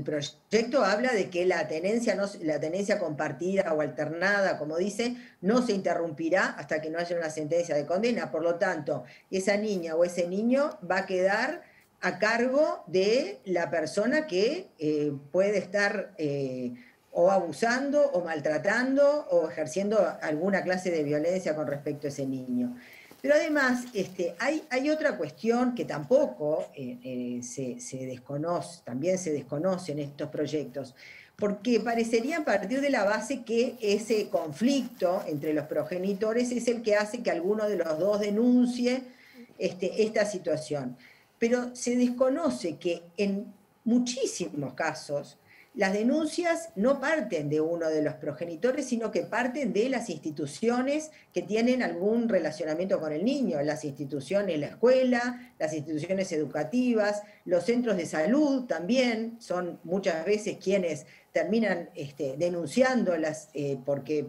proyecto habla de que la tenencia compartida o alternada, como dice, no se interrumpirá hasta que no haya una sentencia de condena. Por lo tanto, esa niña o ese niño va a quedar a cargo de la persona que puede estar o abusando o maltratando o ejerciendo alguna clase de violencia con respecto a ese niño. Pero además hay otra cuestión que tampoco se desconoce, también se desconoce en estos proyectos, porque parecería partir de la base que ese conflicto entre los progenitores es el que hace que alguno de los dos denuncie esta situación. Pero se desconoce que en muchísimos casos las denuncias no parten de uno de los progenitores, sino que parten de las instituciones que tienen algún relacionamiento con el niño, las instituciones, la escuela, las instituciones educativas, los centros de salud también son muchas veces quienes terminan denunciándolas porque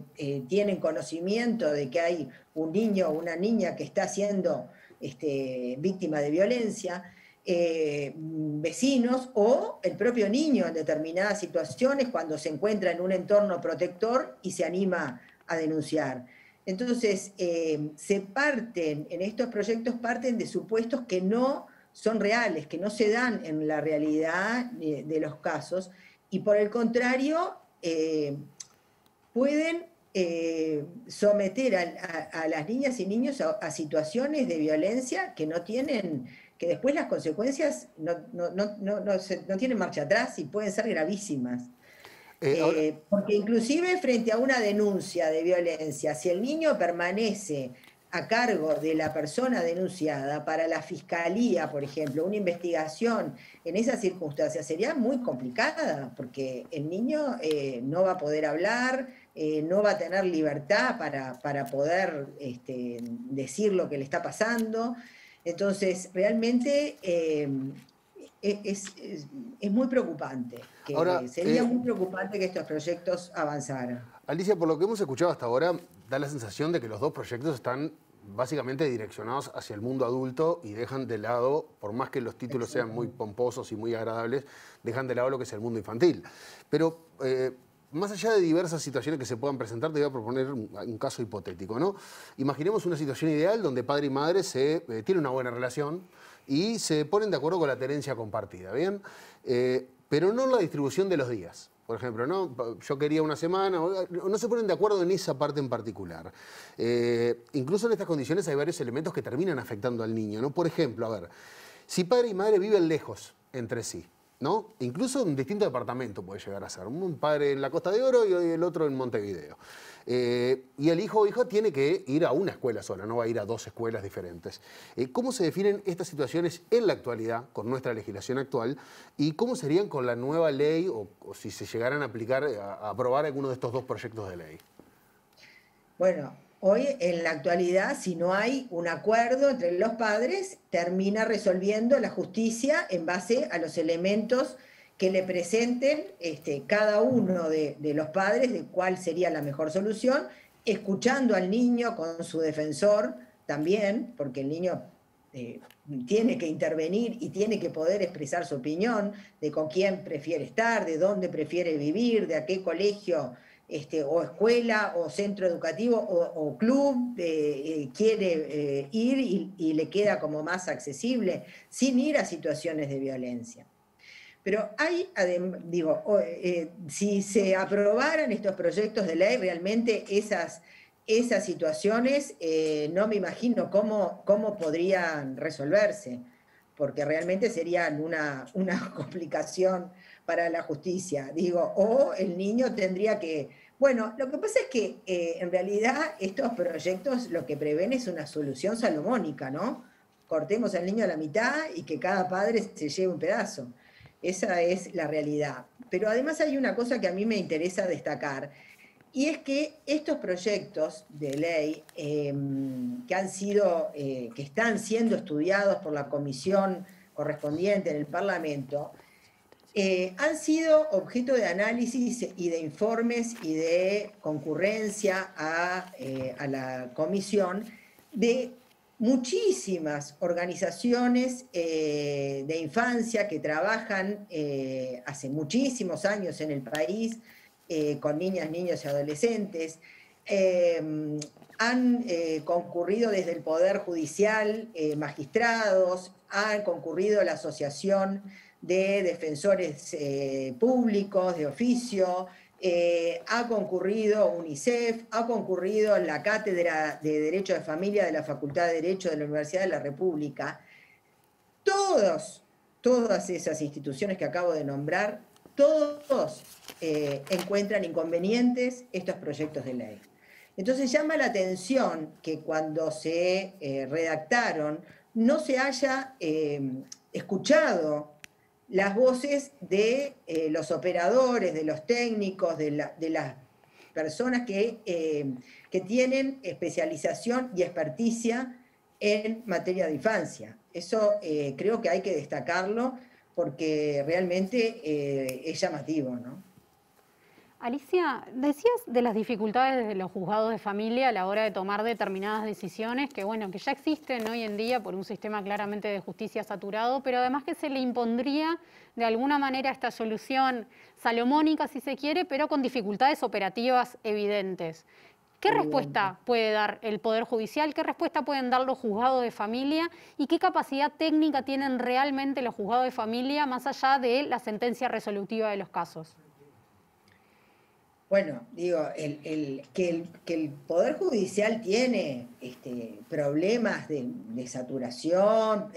tienen conocimiento de que hay un niño o una niña que está siendo víctima de violencia. Vecinos o el propio niño en determinadas situaciones cuando se encuentra en un entorno protector y se anima a denunciar. Entonces, en estos proyectos parten de supuestos que no son reales, que no se dan en la realidad de los casos, y por el contrario, pueden someter a las niñas y niños a situaciones de violencia que no tienen, que después las consecuencias no tienen marcha atrás y pueden ser gravísimas. Porque inclusive frente a una denuncia de violencia, si el niño permanece a cargo de la persona denunciada, para la fiscalía, por ejemplo, una investigación en esas circunstancias sería muy complicada, porque el niño no va a poder hablar, no va a tener libertad para poder decir lo que le está pasando. Entonces, realmente es muy preocupante. Ahora, sería muy preocupante que estos proyectos avanzaran. Alicia, por lo que hemos escuchado hasta ahora, da la sensación de que los dos proyectos están básicamente direccionados hacia el mundo adulto y dejan de lado, por más que los títulos sean muy pomposos y muy agradables, dejan de lado lo que es el mundo infantil. Pero más allá de diversas situaciones que se puedan presentar, te voy a proponer un caso hipotético, ¿no? Imaginemos una situación ideal donde padre y madre tienen una buena relación y se ponen de acuerdo con la tenencia compartida, ¿bien? Pero no en la distribución de los días. Por ejemplo, ¿no? Yo quería una semana, no se ponen de acuerdo en esa parte en particular. Incluso en estas condiciones hay varios elementos que terminan afectando al niño, ¿no? Por ejemplo, a ver, si padre y madre viven lejos entre sí, ¿no? Incluso en distintos departamentos puede llegar a ser. Un padre en la Costa de Oro y el otro en Montevideo. Y el hijo o hija tiene que ir a una escuela sola, no va a ir a dos escuelas diferentes. ¿Cómo se definen estas situaciones en la actualidad, con nuestra legislación actual, y cómo serían con la nueva ley o si se llegaran a aplicar, a aprobar alguno de estos dos proyectos de ley? Bueno, hoy en la actualidad, si no hay un acuerdo entre los padres, termina resolviendo la justicia en base a los elementos que le presenten cada uno de los padres de cuál sería la mejor solución, escuchando al niño con su defensor también, porque el niño tiene que intervenir y tiene que poder expresar su opinión de con quién prefiere estar, de dónde prefiere vivir, de a qué colegio o escuela o centro educativo o club quiere ir y le queda como más accesible, sin ir a situaciones de violencia. Pero hay, si se aprobaran estos proyectos de ley, realmente esas situaciones no me imagino cómo podrían resolverse, porque realmente serían una complicación para la justicia. O el niño tendría que... Bueno, lo que pasa es que en realidad estos proyectos lo que prevén es una solución salomónica, ¿no? Cortemos al niño a la mitad y que cada padre se lleve un pedazo. Esa es la realidad. Pero además hay una cosa que a mí me interesa destacar, y es que estos proyectos de ley que están siendo estudiados por la comisión correspondiente en el Parlamento, han sido objeto de análisis y de informes y de concurrencia a la comisión de muchísimas organizaciones de infancia que trabajan hace muchísimos años en el país con niñas, niños y adolescentes. Han concurrido desde el Poder Judicial magistrados, han concurrido la Asociación de Defensores Públicos de Oficio, ha concurrido UNICEF, ha concurrido la Cátedra de Derecho de Familia de la Facultad de Derecho de la Universidad de la República. Todas esas instituciones que acabo de nombrar, todos encuentran inconvenientes estos proyectos de ley. Entonces llama la atención que cuando se redactaron no se haya escuchado las voces de los operadores, de los técnicos, de las personas que tienen especialización y experticia en materia de infancia. Eso creo que hay que destacarlo porque realmente es llamativo, ¿no? Alicia, decías de las dificultades de los juzgados de familia a la hora de tomar determinadas decisiones que ya existen hoy en día por un sistema claramente de justicia saturado, pero además que se le impondría de alguna manera esta solución salomónica, si se quiere, pero con dificultades operativas evidentes. ¿Qué respuesta puede dar el Poder Judicial? ¿Qué respuesta pueden dar los juzgados de familia? ¿Y qué capacidad técnica tienen realmente los juzgados de familia más allá de la sentencia resolutiva de los casos? Bueno, que el Poder Judicial tiene problemas de saturación,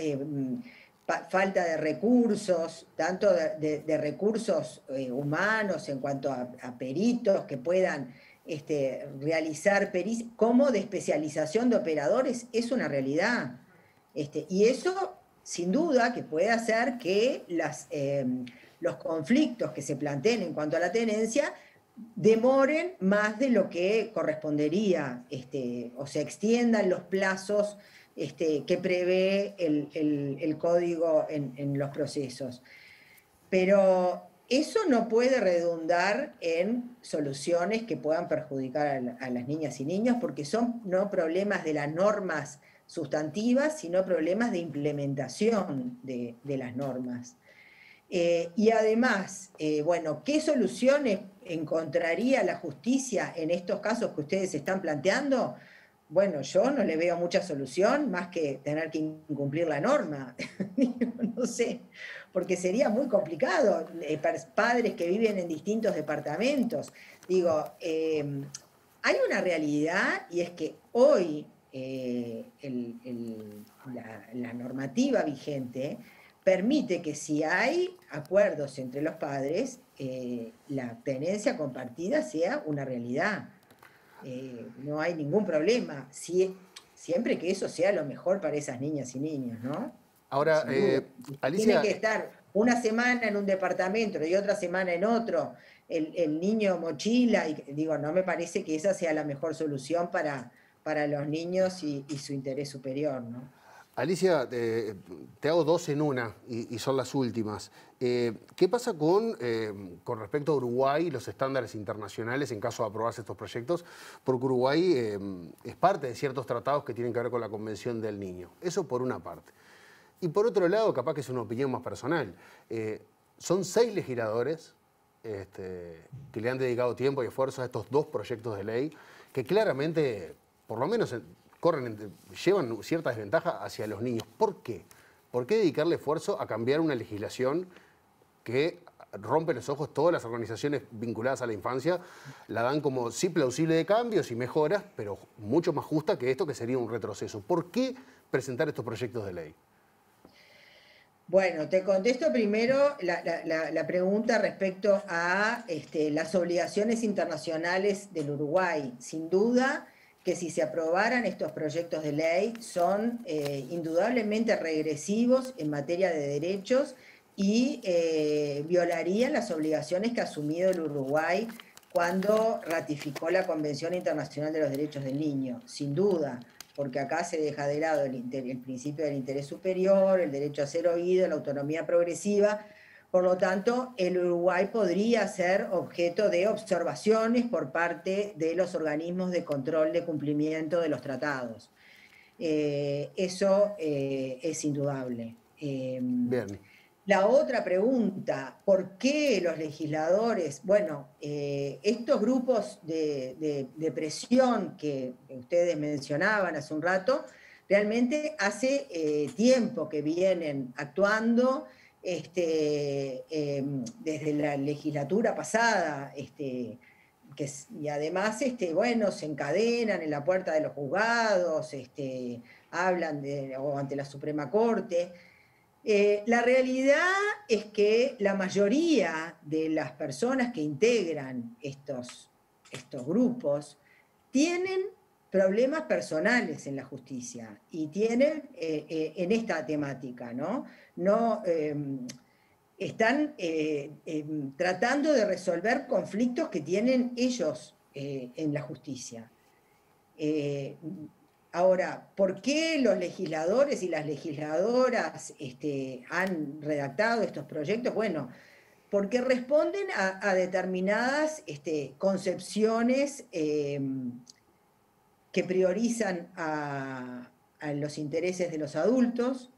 falta de recursos, tanto de recursos humanos en cuanto a peritos que puedan realizar pericias, como de especialización de operadores, es una realidad. Y eso, sin duda, que puede hacer que los conflictos que se planteen en cuanto a la tenencia demoren más de lo que correspondería, o se extiendan los plazos que prevé el código en los procesos. Pero eso no puede redundar en soluciones que puedan perjudicar a las niñas y niños, porque son no problemas de las normas sustantivas, sino problemas de implementación de las normas. Y además, bueno, ¿qué soluciones encontraría la justicia en estos casos que ustedes están planteando? Bueno, yo no le veo mucha solución más que tener que incumplir la norma. No sé, porque sería muy complicado. Padres que viven en distintos departamentos. Digo, hay una realidad, y es que hoy la normativa vigente permite que, si hay acuerdos entre los padres, la tenencia compartida sea una realidad. No hay ningún problema, siempre que eso sea lo mejor para esas niñas y niños, ¿no? Ahora, Alicia... Tiene que estar una semana en un departamento y otra semana en otro, el niño mochila, y digo, no me parece que esa sea la mejor solución para los niños y su interés superior, ¿no? Alicia, te hago dos en una y son las últimas. ¿Qué pasa con respecto a Uruguay y los estándares internacionales en caso de aprobarse estos proyectos? Porque Uruguay es parte de ciertos tratados que tienen que ver con la Convención del Niño. Eso por una parte. Y por otro lado, capaz que es una opinión más personal, son 6 legisladores que le han dedicado tiempo y esfuerzo a estos 2 proyectos de ley que claramente, por lo menos, llevan cierta desventaja hacia los niños. ¿Por qué? ¿Por qué dedicarle esfuerzo a cambiar una legislación que rompe los ojos? Todas las organizaciones vinculadas a la infancia la dan como sí plausible de cambios y mejoras, pero mucho más justa que esto, que sería un retroceso. ¿Por qué presentar estos proyectos de ley? Bueno, te contesto primero la pregunta respecto a las obligaciones internacionales del Uruguay. Sin duda que si se aprobaran estos proyectos de ley son indudablemente regresivos en materia de derechos y violarían las obligaciones que ha asumido el Uruguay cuando ratificó la Convención Internacional de los Derechos del Niño, sin duda, porque acá se deja de lado el principio del interés superior, el derecho a ser oído, la autonomía progresiva. Por lo tanto, el Uruguay podría ser objeto de observaciones por parte de los organismos de control de cumplimiento de los tratados. Eso es indudable. Bien. La otra pregunta, ¿por qué los legisladores? Bueno, estos grupos de presión que ustedes mencionaban hace un rato, realmente hace tiempo que vienen actuando, desde la legislatura pasada, y además, bueno, se encadenan en la puerta de los juzgados, hablan o ante la Suprema Corte. La realidad es que la mayoría de las personas que integran estos grupos tienen problemas personales en la justicia y tienen en esta temática, ¿no? Están tratando de resolver conflictos que tienen ellos en la justicia. Ahora, ¿por qué los legisladores y las legisladoras han redactado estos proyectos? Bueno, porque responden a determinadas concepciones que priorizan a los intereses de los adultos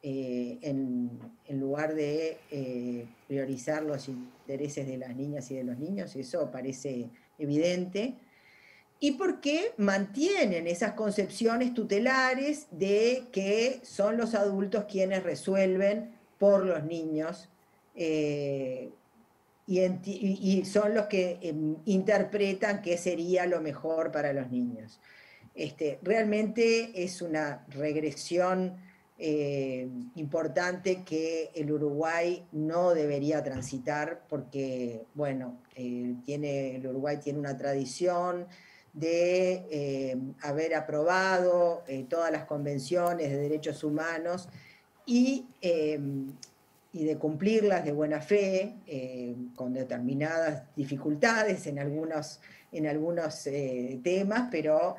en lugar de priorizar los intereses de las niñas y de los niños, eso parece evidente. Y porque mantienen esas concepciones tutelares de que son los adultos quienes resuelven por los niños y son los que interpretan qué sería lo mejor para los niños. Realmente es una regresión importante que el Uruguay no debería transitar porque, bueno, el Uruguay tiene una tradición de haber aprobado todas las convenciones de derechos humanos y de cumplirlas de buena fe, con determinadas dificultades en algunos temas, pero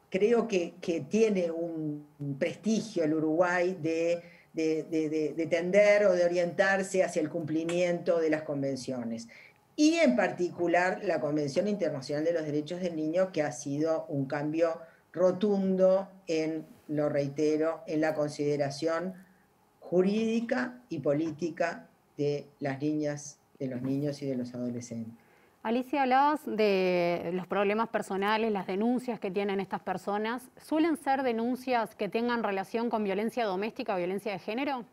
creo que tiene un prestigio el Uruguay de tender o de orientarse hacia el cumplimiento de las convenciones. Y en particular la Convención Internacional de los Derechos del Niño, que ha sido un cambio rotundo lo reitero, en la consideración jurídica y política de las niñas, de los niños y de los adolescentes. Alicia, hablabas de los problemas personales, las denuncias que tienen estas personas. ¿Suelen ser denuncias que tengan relación con violencia doméstica o violencia de género?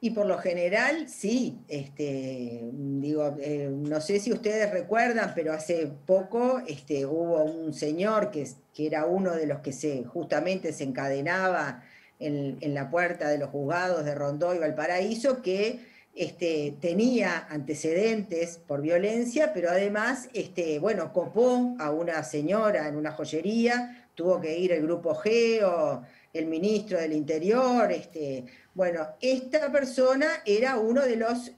Y por lo general, sí. No sé si ustedes recuerdan, pero hace poco hubo un señor que era uno de los que justamente se encadenaba en la puerta de los juzgados de Rondó y Valparaíso, que tenía antecedentes por violencia, pero además, copó a una señora en una joyería, tuvo que ir el Grupo G o el ministro del Interior. Esta persona era uno de los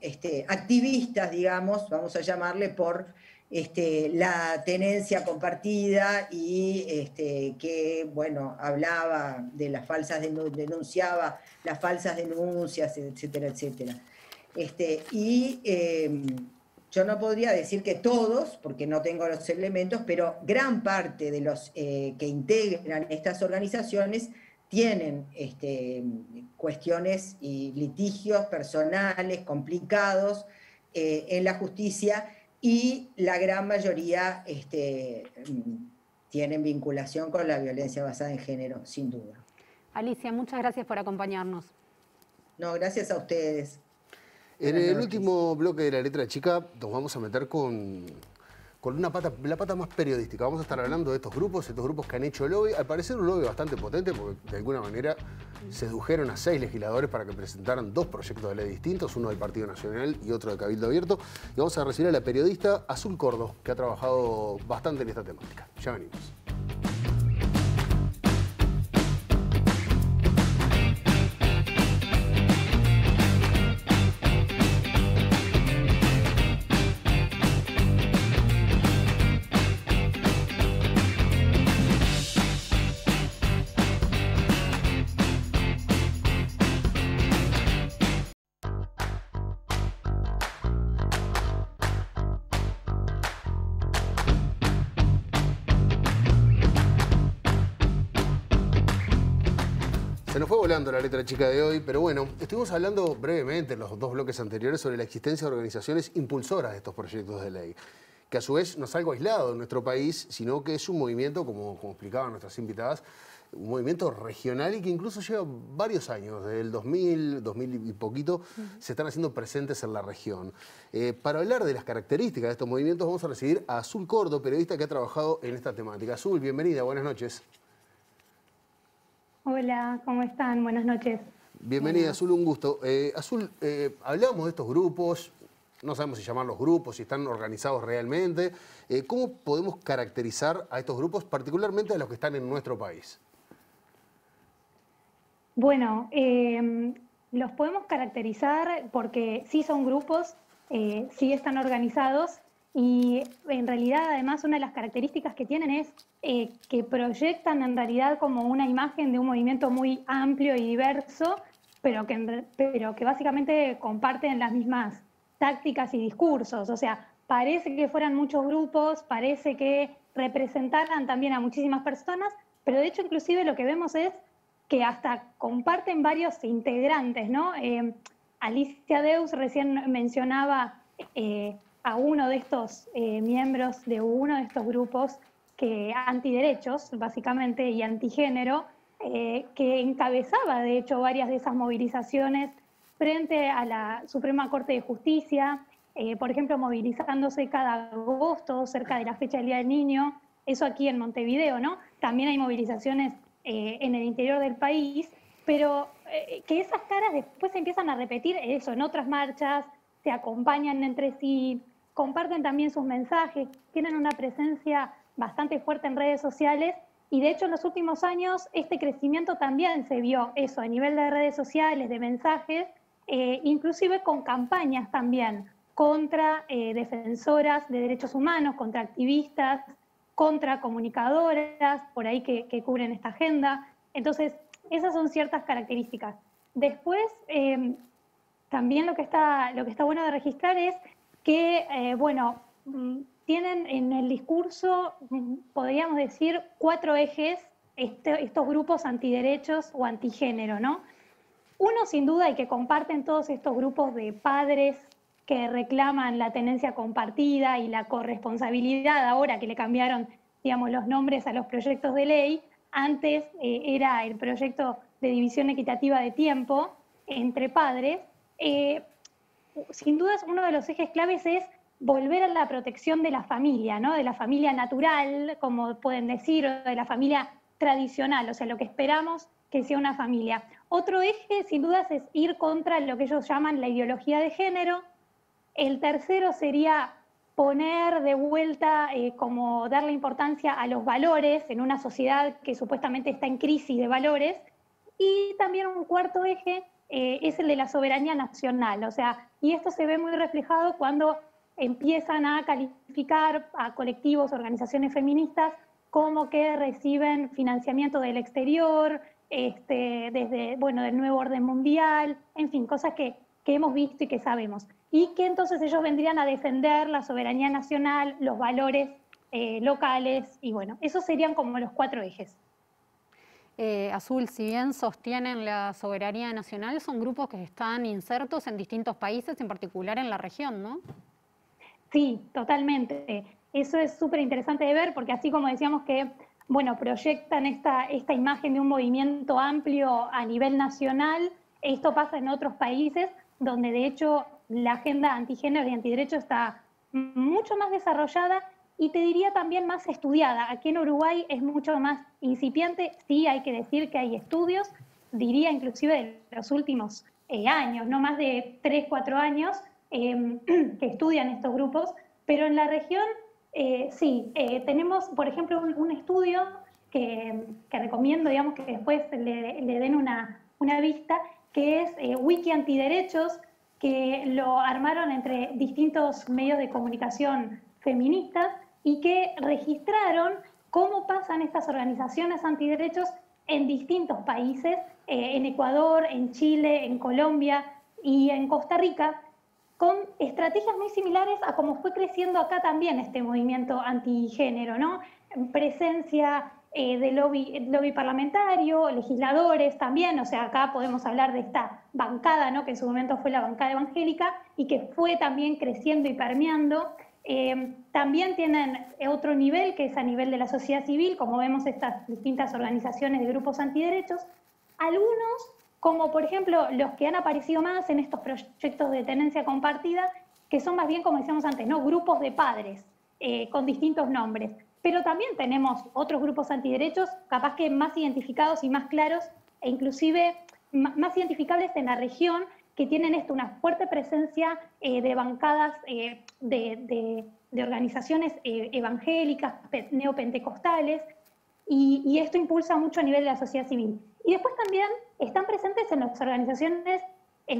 activistas, digamos, vamos a llamarle, por la tenencia compartida y que, hablaba de las falsas, denunciaba las falsas denuncias, etcétera, etcétera. Yo no podría decir que todos, porque no tengo los elementos, pero gran parte de los que integran estas organizaciones tienen cuestiones y litigios personales complicados en la justicia, y la gran mayoría tienen vinculación con la violencia basada en género, sin duda. Alicia, muchas gracias por acompañarnos. No, gracias a ustedes. En el último bloque de La Letra Chica nos vamos a meter con la pata más periodística. Vamos a estar hablando de estos grupos que han hecho lobby. Al parecer un lobby bastante potente, porque de alguna manera sedujeron a 6 legisladores para que presentaran 2 proyectos de ley distintos, uno del Partido Nacional y otro de Cabildo Abierto. Y vamos a recibir a la periodista Azul Cordo, que ha trabajado bastante en esta temática. Ya venimos. Se nos fue volando la letra chica de hoy, pero bueno, estuvimos hablando brevemente en los 2 bloques anteriores sobre la existencia de organizaciones impulsoras de estos proyectos de ley, que a su vez no es algo aislado en nuestro país, sino que es un movimiento, como explicaban nuestras invitadas, un movimiento regional y que incluso lleva varios años, desde el 2000 y poquito, se están haciendo presentes en la región. Para hablar de las características de estos movimientos vamos a recibir a Azul Cordo, periodista que ha trabajado en esta temática. Azul, bienvenida, buenas noches. Hola, ¿cómo están? Buenas noches. Bienvenida, Azul, un gusto. Azul, hablamos de estos grupos, no sabemos si llamarlos grupos, si están organizados realmente. ¿Cómo podemos caracterizar a estos grupos, particularmente a los que están en nuestro país? Bueno, los podemos caracterizar porque sí son grupos, sí están organizados, y en realidad además una de las características que tienen es que proyectan en realidad como una imagen de un movimiento muy amplio y diverso, pero que básicamente comparten las mismas tácticas y discursos. O sea, parece que fueran muchos grupos, parece que representaran también a muchísimas personas, pero de hecho inclusive lo que vemos es que hasta comparten varios integrantes, ¿no? Alicia Deus recién mencionaba a uno de estos miembros de uno de estos grupos que antiderechos, básicamente, y antigénero, que encabezaba, de hecho, varias de esas movilizaciones frente a la Suprema Corte de Justicia, por ejemplo, movilizándose cada agosto cerca de la fecha del Día del Niño, eso aquí en Montevideo, ¿no? También hay movilizaciones en el interior del país, pero que esas caras después se empiezan a repetir eso, en otras marchas, se acompañan entre sí, comparten también sus mensajes, tienen una presencia bastante fuerte en redes sociales y de hecho en los últimos años este crecimiento también se vio eso a nivel de redes sociales, de mensajes, inclusive con campañas también contra defensoras de derechos humanos, contra activistas, contra comunicadoras, por ahí que cubren esta agenda. Entonces, esas son ciertas características. Después, también lo que está bueno de registrar es que, bueno, tienen en el discurso, podríamos decir, 4 ejes estos grupos antiderechos o antigénero, ¿no? Uno, sin duda, y que comparten todos estos grupos de padres que reclaman la tenencia compartida y la corresponsabilidad, ahora que le cambiaron, digamos, los nombres a los proyectos de ley. Antes era el proyecto de división equitativa de tiempo entre padres. Sin dudas, uno de los ejes claves es volver a la protección de la familia, ¿no? De la familia natural, como pueden decir, o de la familia tradicional, o sea, lo que esperamos que sea una familia. Otro eje, sin dudas, es ir contra lo que ellos llaman la ideología de género. El tercero sería poner de vuelta, como darle importancia a los valores en una sociedad que supuestamente está en crisis de valores. Y también un cuarto eje es el de la soberanía nacional. O sea, y esto se ve muy reflejado cuando empiezan a calificar a colectivos, organizaciones feministas, como que reciben financiamiento del exterior, desde, bueno, del nuevo orden mundial, en fin, cosas que hemos visto y que sabemos. Y que entonces ellos vendrían a defender la soberanía nacional, los valores locales, y bueno, esos serían como los 4 ejes. Azul, si bien sostienen la soberanía nacional, son grupos que están insertos en distintos países, en particular en la región, ¿no? Sí, totalmente. Eso es súper interesante de ver, porque así como decíamos que, bueno, proyectan esta imagen de un movimiento amplio a nivel nacional, esto pasa en otros países, donde de hecho la agenda antigénero y antiderecho está mucho más desarrollada y te diría también más estudiada. Aquí en Uruguay es mucho más incipiente, sí hay que decir que hay estudios, diría inclusive de los últimos años, no más de 3, 4 años, que estudian estos grupos, pero en la región sí, tenemos por ejemplo un estudio que recomiendo, digamos, que después le den una vista, que es Wiki Antiderechos, que lo armaron entre distintos medios de comunicación feministas y que registraron cómo pasan estas organizaciones antiderechos en distintos países, en Ecuador, en Chile, en Colombia y en Costa Rica, con estrategias muy similares a cómo fue creciendo acá también este movimiento antigénero, ¿no? Presencia de lobby parlamentario, legisladores también, o sea, acá podemos hablar de esta bancada, ¿no? Que en su momento fue la bancada evangélica y que fue también creciendo y permeando. También tienen otro nivel, que es a nivel de la sociedad civil, como vemos estas distintas organizaciones de grupos antiderechos. Algunos, como por ejemplo los que han aparecido más en estos proyectos de tenencia compartida, que son más bien, como decíamos antes, ¿no? Grupos de padres con distintos nombres. Pero también tenemos otros grupos antiderechos, capaz que más identificados y más claros, e inclusive más identificables en la región, que tienen una fuerte presencia de bancadas de organizaciones evangélicas, neopentecostales, y esto impulsa mucho a nivel de la sociedad civil. Y después también están presentes en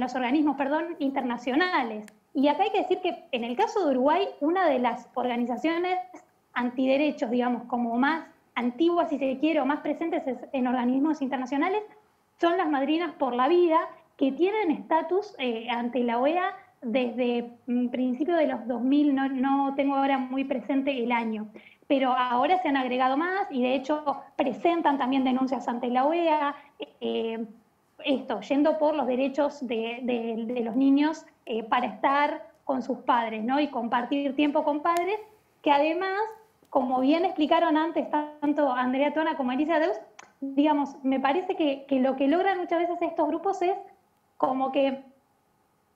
los organismos internacionales. Y acá hay que decir que en el caso de Uruguay, una de las organizaciones antiderechos, digamos, como más antiguas, si se quiere, o más presentes en organismos internacionales, son las Madrinas por la Vida, que tienen estatus ante la OEA desde principios de los 2000, no tengo ahora muy presente el año, pero ahora se han agregado más y de hecho presentan también denuncias ante la OEA, yendo por los derechos de los niños para estar con sus padres, ¿no? Y compartir tiempo con padres, que además, como bien explicaron antes tanto Andrea Tona como Elisa Deus, digamos, me parece que lo que logran muchas veces estos grupos es como que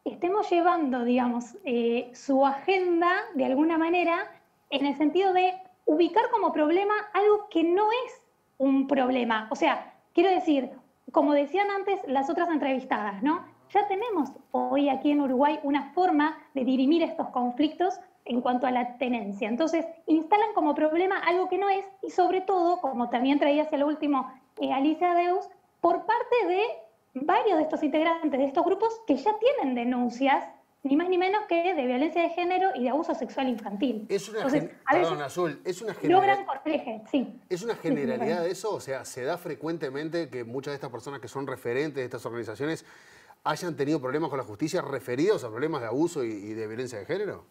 estemos llevando, digamos, su agenda de alguna manera en el sentido de ubicar como problema algo que no es un problema. O sea, quiero decir, como decían antes las otras entrevistadas, ¿no? Ya tenemos hoy aquí en Uruguay una forma de dirimir estos conflictos en cuanto a la tenencia. Entonces, instalan como problema algo que no es, y sobre todo, como también traía hacia lo último Alicia Deus, por parte de varios de estos integrantes de estos grupos que ya tienen denuncias, ni más ni menos que de violencia de género y de abuso sexual infantil. Es una, perdón, Azul, es una ¿Es una generalidad de eso? O sea, ¿se da frecuentemente que muchas de estas personas que son referentes de estas organizaciones hayan tenido problemas con la justicia referidos a problemas de abuso y de violencia de género?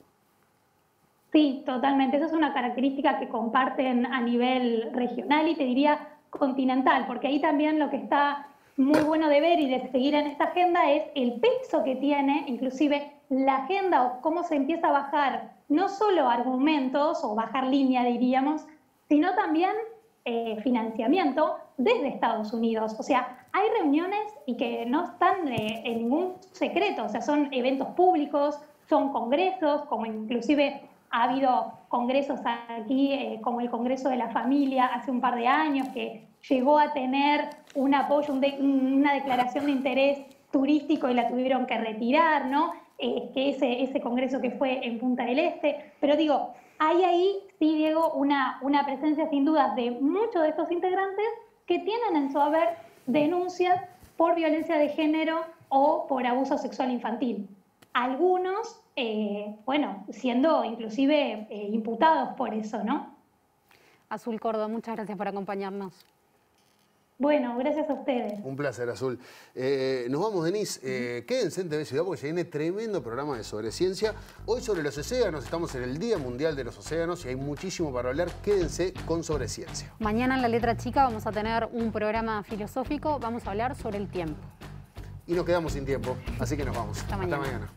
Sí, totalmente. Esa es una característica que comparten a nivel regional y te diría continental, porque ahí también lo que está muy bueno de ver y de seguir en esta agenda es el peso que tiene, inclusive la agenda o cómo se empieza a bajar no solo argumentos o bajar línea, diríamos, sino también financiamiento desde Estados Unidos. O sea, hay reuniones y que no están en ningún secreto, o sea, son eventos públicos, son congresos, como inclusive ha habido congresos aquí, como el Congreso de la Familia hace un par de años, que llegó a tener un apoyo, una declaración de interés turístico y la tuvieron que retirar, ¿no? Que ese congreso que fue en Punta del Este. Pero digo, hay ahí, sí, Diego, una presencia sin duda de muchos de estos integrantes que tienen en su haber denuncias por violencia de género o por abuso sexual infantil. Algunos, bueno, siendo inclusive imputados por eso, ¿no? Azul Córdoba, muchas gracias por acompañarnos. Bueno, gracias a ustedes. Un placer, Azul. Nos vamos, Denise. Quédense en TV Ciudad porque se viene tremendo programa de sobre ciencia. Hoy sobre los océanos, estamos en el Día Mundial de los Océanos y hay muchísimo para hablar. Quédense con Sobre Ciencia. Mañana en La Letra Chica vamos a tener un programa filosófico. Vamos a hablar sobre el tiempo. Y nos quedamos sin tiempo, así que nos vamos. Hasta mañana.